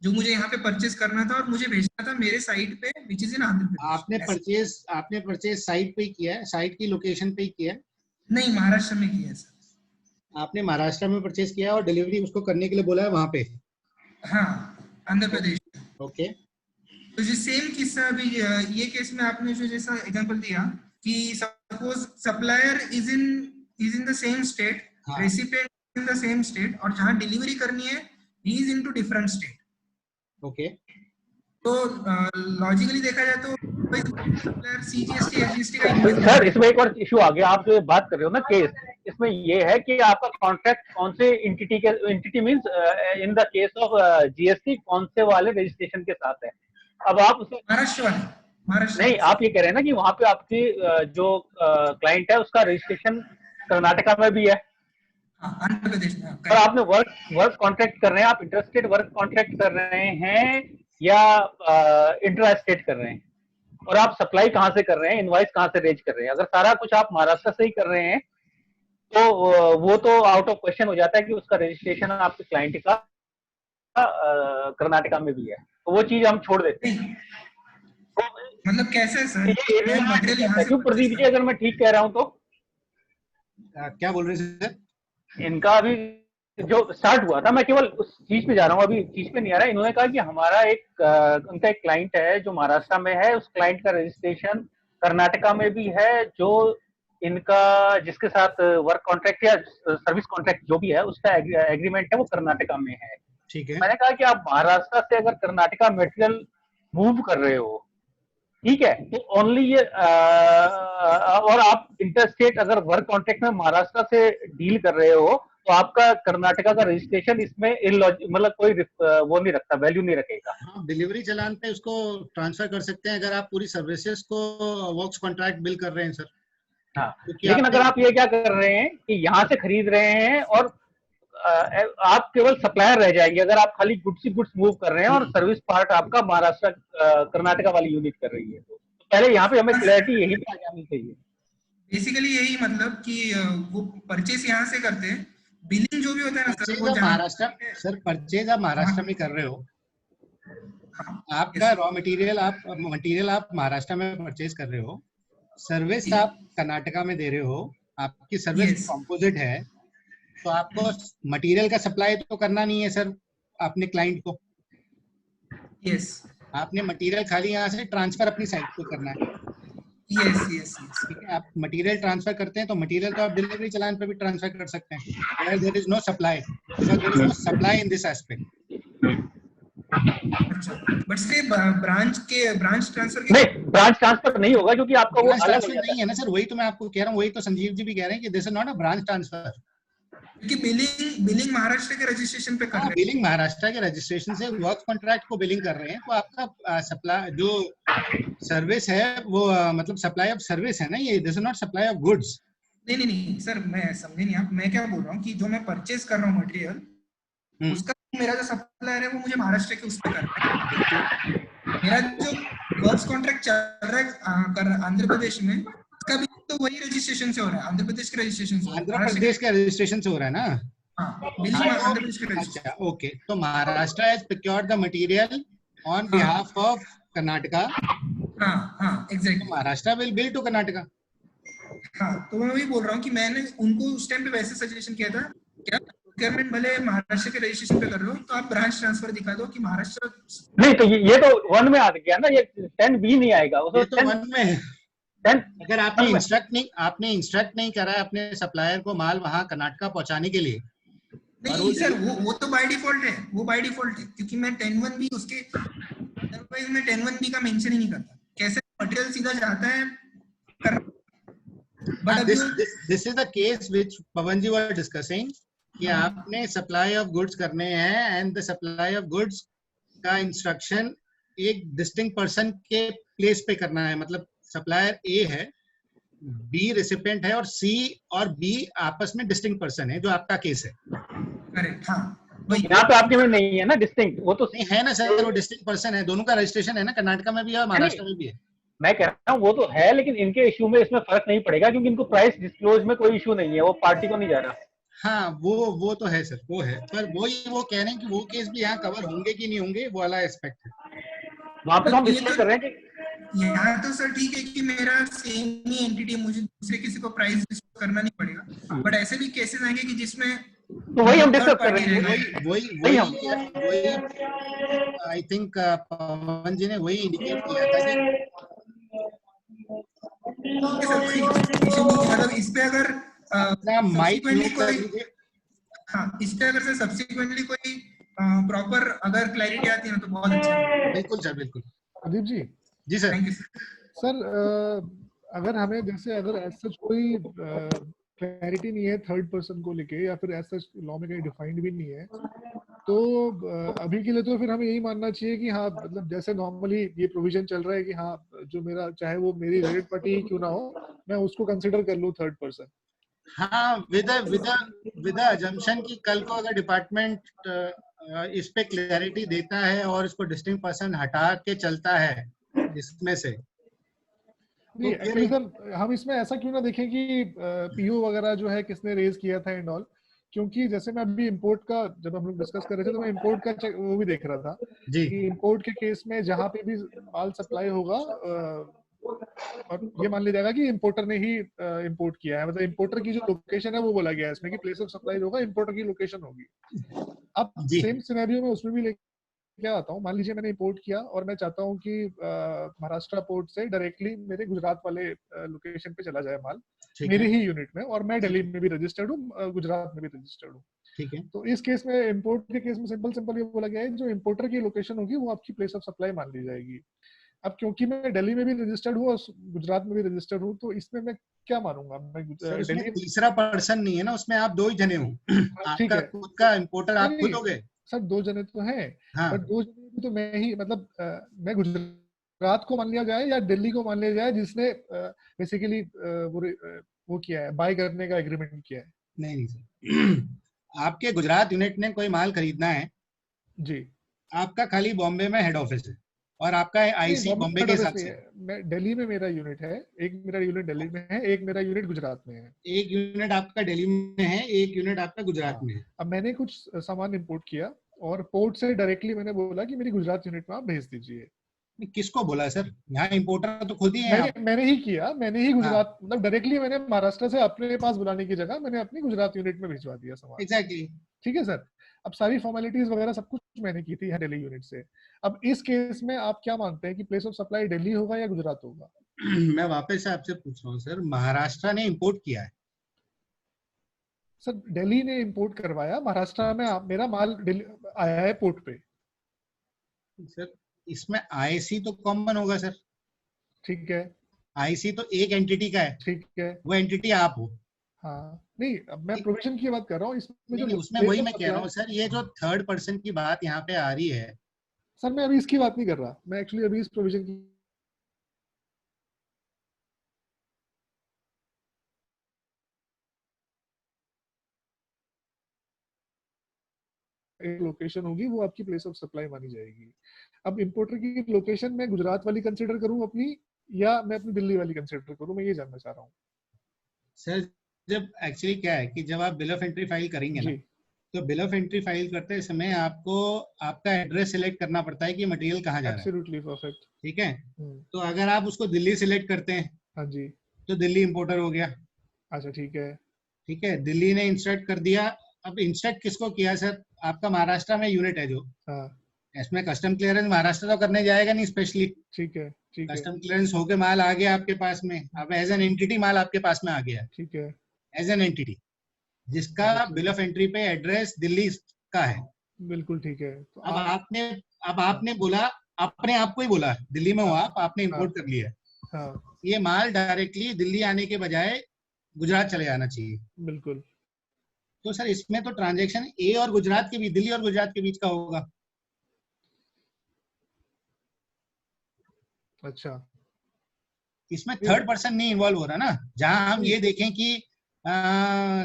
जो मुझे यहाँ पे परचेज करना था और मुझे भेजना था मेरे साइट पे which is in Andhra Pradesh. आपने परचेज साइट पे किया है, साइट की लोकेशन पे किया है? नहीं, महाराष्ट्र में किया है सर। आपने महाराष्ट्र में परचेज किया और डिलीवरी उसको करने के लिए बोला है वहां पे? हाँ, आंध्र प्रदेश। ओके, तो जो सेम किस्सा अभी ये केस में आपने जो जैसा एग्जांपल दिया कि suppose supplier is in the same state, recipient in the same state और जहां डिलीवरी करनी है he is into different state. Okay, तो लॉजिकली देखा जाए तो सप्लायर सीजीएसटी एसजीएसटी का सर इसमें एक और इशू आ गया। आप जो बात कर रहे हो ना केस, इसमें ये है कि आपका कॉन्ट्रैक्ट कौन से entity means in the case of GST कौन से वाले रजिस्ट्रेशन के साथ है। अब आप उसे महाराष्ट्र नहीं, आप ये कह रहे हैं ना कि वहां पे आपकी जो क्लाइंट है उसका रजिस्ट्रेशन कर्नाटका में भी है, आंध्र प्रदेश में, और आपने वर्क कॉन्ट्रैक्ट कर रहे हैं, आप इंटरस्टेट वर्क कॉन्ट्रैक्ट कर रहे हैं या इंट्रा स्टेट कर रहे हैं, और आप सप्लाई कहाँ से कर रहे हैं, इनवॉइस कहाँ से रेज कर रहे हैं। अगर सारा कुछ आप महाराष्ट्र से ही कर रहे हैं तो वो तो आउट ऑफ क्वेश्चन हो जाता है कि उसका रजिस्ट्रेशन आपके क्लाइंट का कर्नाटका में भी है, तो वो चीज हम छोड़ देते हैं। मतलब कैसे सर? क्यों प्रदीप जी, अगर मैं ठीक कह रहा हूं तो? क्या बोल रहे हैं सर? इनका अभी जो स्टार्ट हुआ था, मैं केवल उस चीज पे जा रहा हूँ, अभी चीज पे नहीं आ रहा है। इन्होंने कहा कि हमारा उनका एक क्लाइंट है जो महाराष्ट्र में है, उस क्लाइंट का रजिस्ट्रेशन कर्नाटका में भी है, जो इनका जिसके साथ वर्क कॉन्ट्रैक्ट या सर्विस कॉन्ट्रैक्ट जो भी है उसका एग्रीमेंट है वो कर्नाटका में है। ठीक है, मैंने कहा कि आप महाराष्ट्र से अगर कर्नाटका मटेरियल मूव कर रहे हो, ठीक है, तो ओनली ये और आप इंटरस्टेट अगर वर्क कॉन्ट्रैक्ट में महाराष्ट्र से डील कर रहे हो तो आपका कर्नाटका का रजिस्ट्रेशन इसमें मतलब कोई वो नहीं रखता, वैल्यू नहीं रखेगा। हाँ, डिलीवरी चालान पे उसको ट्रांसफर कर सकते हैं अगर आप पूरी सर्विसेज को वर्क्स कॉन्ट्रैक्ट बिल कर रहे हैं सर। हाँ, लेकिन अगर आप ये क्या कर रहे हैं कि यहाँ से खरीद रहे हैं और आप केवल सप्लायर रह जाएंगे, अगर आप खाली गुड्स ही गुड्स मूव कर रहे हैं और सर्विस पार्ट आपका महाराष्ट्र कर्नाटका वाली यूनिट कर रही है, तो पहले यहाँ पे हमें क्लैरिटी यही पे आ जानी चाहिए। बेसिकली यही मतलब कि वो परचेस यहाँ से करते हैं, बिलिंग जो भी होता है ना सर वो महाराष्ट्र, सर परचेज आप महाराष्ट्र में कर रहे हो, आपका रॉ मटेरियल आप महाराष्ट्र में परचेज कर रहे हो, सर्विस आप कर्नाटका में दे रहे हो, आपकी सर्विस कॉम्पोजिट है, तो आपको मटेरियल का सप्लाई तो करना नहीं है सर अपने क्लाइंट को। यस, आपने मटेरियल खाली यहाँ से ट्रांसफर अपनी साइट पे करना है। यस, ठीक है, आप मटेरियल ट्रांसफर करते हैं तो मटेरियल तो आप डिलीवरी चालान पे भी ट्रांसफर कर सकते हैं। Where there is no supply, because there is no supply in this aspect. But still branch transfer नहीं, ब्रांच ट्रांसफर नहीं होगा क्योंकि आपका वो अलग नहीं है ना सर। वही तो मैं आपको कह रहा हूँ, वही तो संजीव जी भी कह रहे हैं कि this is not a branch transfer, क्योंकि बिलिंग महाराष्ट्र के रजिस्ट्रेशन पे कर रहे हैं। बिलिंग महाराष्ट्र के रजिस्ट्रेशन से वर्क कॉन्ट्रैक्ट को बिलिंग कर रहे हैं, तो आपका सप्लाई जो सर्विस है वो मतलब सप्लाई ऑफ सर्विस है ना, ये this is not supply of goods. नहीं सर, मैं समझे नहीं आप। मैं क्या बोल रहा हूँ कि जो मैं परचेज कर रहा हूँ मटेरियल, उसका मेरा जो सप्लायर है वो मुझे महाराष्ट्र के उस पे कर रहा है। मेरा जो वर्क्स कॉन्ट्रैक्ट चल रहा है आंध्र प्रदेश में, उसका भी तो तो वही रजिस्ट्रेशन से हो रहा है, आंध्र प्रदेश के रजिस्ट्रेशन से। आंध्र प्रदेश के रजिस्ट्रेशन से हो रहा है ना? हाँ, बिलिंग आंध्र प्रदेश के रजिस्ट्रेशन। अच्छा, ओके। तो Maharashtra has procured the material on behalf of Karnataka. हाँ exactly. Maharashtra will bill to Karnataka. हाँ, तो मैं वही बोल रहा हूँ कि मैंने उनको उस टाइम पे वैसे सजेशन किया था, क्या प्रोक्योरमेंट भले महाराष्ट्र के रजिस्ट्रेशन पे कर रहे हो तो आप ब्रांच ट्रांसफर दिखा दो कि महाराष्ट्र नहीं, तो ये तो 1 में आ गया ना, ये 10B नहीं आएगा। ये तो 1 में है। अगर आपने इंस्ट्रक्ट नहीं करा है अपने सप्लायर को माल वहां कर्नाटका पहुंचाने के लिए, नहीं सर, वो तो बाय डिफॉल्ट है, वो बाय डिफॉल्ट है, क्योंकि मैं 10(1) उसके अदरवाइज मैं 10(1) का मेंशन ही नहीं करता। कैसे मटेरियल सीधा जाता है But this is the case which Pawan ji were discussing कि आपने सप्लाई ऑफ गुड्स करने हैं and the supply of goods का इंस्ट्रक्शन एक डिस्टिंक्ट पर्सन के प्लेस पे करना है। मतलब सप्लायर ए है, बी रेसिपिएंट है और सी और बी आपस में डिस्टिंक्ट पर्सन है, जो आपका केस है। करेक्ट। हाँ, यहाँ पे आपके में नहीं है ना डिस्टिंक्ट, वो तो नहीं है ना सर, वो डिस्टिंक्ट पर्सन है, दोनों का रजिस्ट्रेशन है ना, कर्नाटका में भी है महाराष्ट्र में भी है। मैं कह रहा हूँ वो तो है, लेकिन इनके इशू में इसमें फर्क नहीं पड़ेगा क्योंकि इनको प्राइस डिस्क्लोज में कोई इशू नहीं है, वो पार्टी को नहीं जा रहा। हाँ, वो तो है सर, वो है, पर वो कह रहे हैं कि वो केस भी यहाँ कवर होंगे कि नहीं होंगे, वो वाला एस्पेक्ट है। वहाँ पे तो हम डिस्कस कर रहे हैं कि यहाँ तो सर ठीक है कि मेरा सेम ही एंटिटी है, मुझे दूसरे किसी को प्राइस डिस्क्लोज करना नहीं पड़ेगा, बट ऐसे भी केसेस आएंगे कि जिसमें तो वही हम डिस्कस कर रहे हैं, वही आई थिंक पवन जी ने वही इंडिकेट किया था कि मतलब इस पे अगर इस पे अगर सब्सिक्वेंटली कोई प्रॉपर अगर क्लैरिटी आती है ना तो बहुत अच्छा है। बिल्कुल सर, बिल्कुल। प्रदीप जी। जी सर। थैंक यू सर, अगर हमें जैसे अगर एज सच कोई क्लैरिटी नहीं है थर्ड पर्सन को लेके, या फिर एज सच लॉ में कहीं डिफाइंड भी नहीं है, तो अभी के लिए तो फिर हमें यही मानना चाहिए कि हाँ, मतलब जैसे नॉर्मली ये प्रोविजन चल रहा है कि हाँ, जो मेरा चाहे वो मेरी रिलेटेड पार्टी क्यों ना हो, मैं उसको कंसिडर कर लूँ थर्ड पर्सन। हाँ, विद अजम्पशन कि कल को अगर डिपार्टमेंट इस पे क्लैरिटी देता है और इसको डिस्टिंक्ट पर्सन हटा के चलता है इसमें से, नहीं एक्चुअली सर हम इसमें ऐसा क्यों ना देखें कि पीओ वगैरह जो है किसने रेज किया था एंड ऑल, क्योंकि जैसे मैं अभी इंपोर्ट का जब हम लोग डिस्कस कर रहे थे तो मैं इंपोर्ट का वो भी देख रहा था कि इंपोर्ट के केस में जहाँ पे भी माल सप्लाई होगा और ये मान लिया जाएगा कि इंपोर्टर ने ही इंपोर्ट किया है, मतलब इंपोर्टर की जो लोकेशन है वो बोला गया है इसमें कि प्लेस ऑफ सप्लाई होगा, इंपोर्टर की लोकेशन होगी। अब सेम सिनेरियो में उसमें भी क्या आता हूँ, मान लीजिए मैंने इंपोर्ट किया और मैं चाहता हूँ कि महाराष्ट्र पोर्ट से डायरेक्टली मेरे गुजरात वाले लोकेशन पे चला जाए माल मेरे ही यूनिट में, और मैं दिल्ली में भी रजिस्टर्ड हूँ, गुजरात में भी रजिस्टर्ड हूँ। ठीक है। तो इस केस में इंपोर्ट के केस में सिंपल ये बोला गया है जो इंपोर्टर की लोकेशन होगी वो आपकी प्लेस ऑफ सप्लाई मान ली जाएगी। अब क्योंकि मैं दिल्ली में भी रजिस्टर्ड हूँ और गुजरात में भी रजिस्टर्ड हूँ, तो इसमें मैं क्या मानूंगा? मैं दिल्ली तीसरा पर्सन नहीं है ना उसमें, आप 2 ही जने हो। ठीक है, खुद का इंपोर्टर आप खुद हो गए सर, 2 जने तो हैं। हाँ। बट 2 जने भी तो मैं ही, मतलब मैं गुजरात को मान लिया जाए या दिल्ली को मान लिया जाए जिसने बेसिकली वो किया है, बाय करने का एग्रीमेंट किया है। नहीं सर, आपके गुजरात यूनिट ने कोई माल खरीदना है जी, आपका खाली बॉम्बे में हेड ऑफिस है और आपका आईसी बॉम्बे के हिसाब से। मैं दिल्ली में मेरा यूनिट है, एक मेरा यूनिट दिल्ली में है, एक मेरा यूनिट गुजरात में है। एक यूनिट आपका दिल्ली में है, एक यूनिट आपका गुजरात में है। अब मैंने कुछ सामान इंपोर्ट किया और पोर्ट से डायरेक्टली मैंने बोला कि मेरी गुजरात यूनिट में आप भेज दीजिए। किसको बोला सर? यहाँ इंपोर्टर तो खुद ही है। मैंने ही किया, मैंने ही गुजरात, मतलब डायरेक्टली मैंने महाराष्ट्र से अपने पास बुलाने की जगह मैंने अपनी गुजरात यूनिट में भिजवा दिया सामान। एग्जैक्टली। ठीक है सर। अब सारी फॉर्मेलिटीज वगैरह सब कुछ मैंने की थी दिल्ली यूनिट से। अब इस केस में आप क्या मानते हैं कि प्लेस ऑफ सप्लाई दिल्ली होगा या गुजरात होगा? मैं वापस से आपसे पूछ रहा हूँ सर, महाराष्ट्र ने इंपोर्ट किया है सर, दिल्ली ने इंपोर्ट करवाया, महाराष्ट्र में मेरा माल आया है पोर्ट पे। सर इसमें आईसी तो कॉमन होगा सर। ठीक है, आईसी तो एक एंटिटी का है। ठीक है, वो एंटिटी आप हो। हाँ, नहीं अब मैं प्रोविजन की बात कर रहा हूँ इसमें जो उसमें वही मैं कह रहा हूँ सर, ये जो थर्ड पर्सन की बात यहाँ पे आ रही है सर, मैं अभी इसकी बात नहीं कर रहा, मैं एक्चुअली अभी इस प्रोविजन की एक लोकेशन होगी वो आपकी प्लेस ऑफ सप्लाई मानी जाएगी। अब इंपोर्टर की लोकेशन मैं गुजरात वाली कंसीडर करूं अपनी या मैं अपनी दिल्ली वाली कंसीडर करूं, मैं ये जानना चाह रहा हूँ। सर जब एक्चुअली क्या है कि जब आप बिल ऑफ एंट्री फाइल करेंगे ना, तो बिल ऑफ एंट्री फाइल करते समय आपको आपका एड्रेस सिलेक्ट करना पड़ता है कि मटेरियल कहाँ जा रहा है। Absolutely perfect. ठीक है, तो अगर आप उसको दिल्ली सिलेक्ट करते हैं, हाँ जी, तो दिल्ली इंपोर्टर हो गया। अच्छा ठीक है, ठीक है, दिल्ली ने इंस्ट्रक्ट कर दिया। अब इंस्ट्रक्ट किसको किया सर? आपका महाराष्ट्र में यूनिट है जो, इसमें कस्टम क्लियरेंस महाराष्ट्र तो करने जाएगा नहीं स्पेशली। ठीक है, ठीक है, कस्टम क्लियरेंस होके माल आ गया आपके पास में, अब एज एन एंटिटी माल आपके पास में आ गया। ठीक है, एज एन एंटिटी जिसका बिल ऑफ एंट्री पे एड्रेस दिल्ली का है। बिल्कुल ठीक है। तो अब आपने बोला, अपने आप को ही बोला दिल्ली में हो आपने इंपोर्ट कर लिया। हाँ, ये माल डायरेक्टली दिल्ली आने के बजाय गुजरात चले जाना चाहिए। बिल्कुल। तो सर इसमें तो ट्रांजैक्शन ए और गुजरात के बीच, दिल्ली और गुजरात के बीच का होगा। अच्छा, इसमें थर्ड पर्सन नहीं इन्वॉल्व हो रहा ना, जहां हम ये देखें कि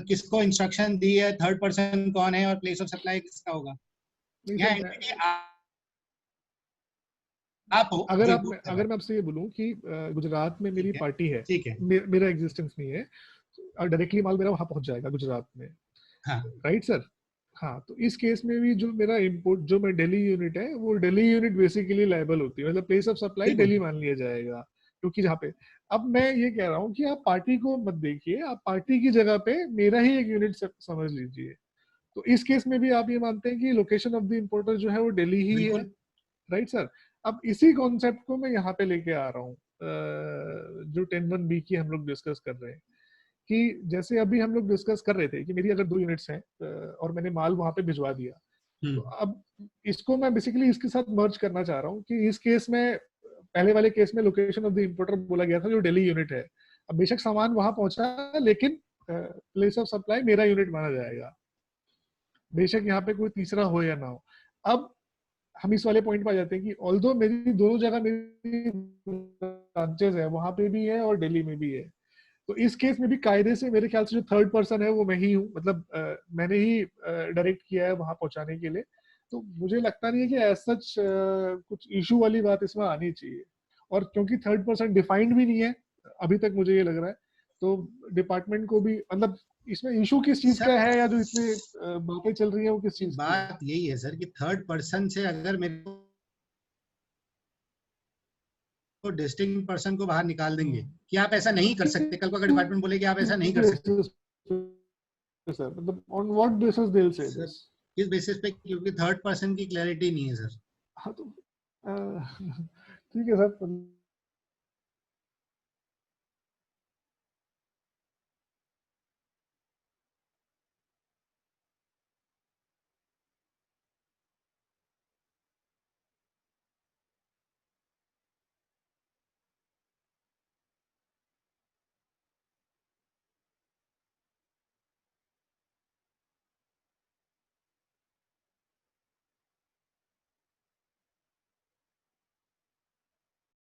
किसको इंस्ट्रक्शन दी है, थर्ड पर्सन कौन है और प्लेस ऑफ सप्लाई किसका होगा। अगर मैं आपसे ये बोलूं कि गुजरात में मेरी पार्टी है, ठीक है, मेरा एग्जिस्टेंस नहीं है और डायरेक्टली माल मेरा वहां पहुंच जाएगा गुजरात में, राइट सर? हाँ, तो इस केस में भी जो मेरा इंपोर्ट, जो मैं दिल्ली यूनिट है, वो दिल्ली यूनिट बेसिकली लायबल होती है, मतलब प्लेस ऑफ सप्लाई दिल्ली मान लिया जाएगा, क्योंकि जहाँ पे अब मैं ये कह रहा हूँ कि आप पार्टी को मत देखिए, आप पार्टी की जगह पे मेरा ही एक यूनिट समझ लीजिए। तो इस केस में भी आप ये मानते हैं कि लोकेशन ऑफ द इंपोर्टर जो है वो दिल्ली ही है, राइट सर? अब इसी कॉन्सेप्ट को मैं यहाँ पे लेके आ रहा हूँ, जो 10(1)(b) की हम लोग डिस्कस कर रहे हैं, कि जैसे अभी हम लोग डिस्कस कर रहे थे कि मेरी अगर 2 यूनिट्स हैं और मैंने माल वहां पे भिजवा दिया, तो अब इसको मैं बेसिकली इसके साथ मर्ज करना चाह रहा हूँ कि इस केस में, पहले वाले केस में लोकेशन ऑफ द इंपोर्टर बोला गया था जो दिल्ली यूनिट है। अब बेशक सामान वहां पहुंचा, लेकिन प्लेस ऑफ सप्लाई मेरा यूनिट माना जाएगा, बेशक यहाँ पे कोई तीसरा हो या ना हो। अब हम इस वाले पॉइंट पे आ जाते हैं कि ऑल्दो मेरी दोनों जगह मेरी ब्रांचेस है, वहां पे भी है और दिल्ली में भी है, तो इस केस में भी कायदे से मेरे ख्याल से जो थर्ड पर्सन है वो मैं ही हूँ, मतलब मैंने ही डायरेक्ट किया है वहां पहुंचाने के लिए। तो मुझे लगता नहीं है कि एज सच कुछ इशू वाली बात इसमें आनी चाहिए, और क्योंकि थर्ड पर्सन डिफाइंड भी नहीं है अभी तक, मुझे ये लग रहा है, तो डिपार्टमेंट को भी, मतलब इसमें इशू किस चीज का है या जो इतनी बातें चल रही है वो किस चीज की? बात यही है सर कि थर्ड पर्सन से अगर मेरे को डिस्टिंक्ट पर्सन को बाहर निकाल देंगे कि आप ऐसा नहीं कर सकते, कल को अगर डिपार्टमेंट बोले कि आप ऐसा नहीं कर सकते, सर मतलब on what basis they will say this? किस बेसिस पे? क्योंकि थर्ड पर्सन की क्लैरिटी नहीं है सर। हाँ, तो ठीक है सर।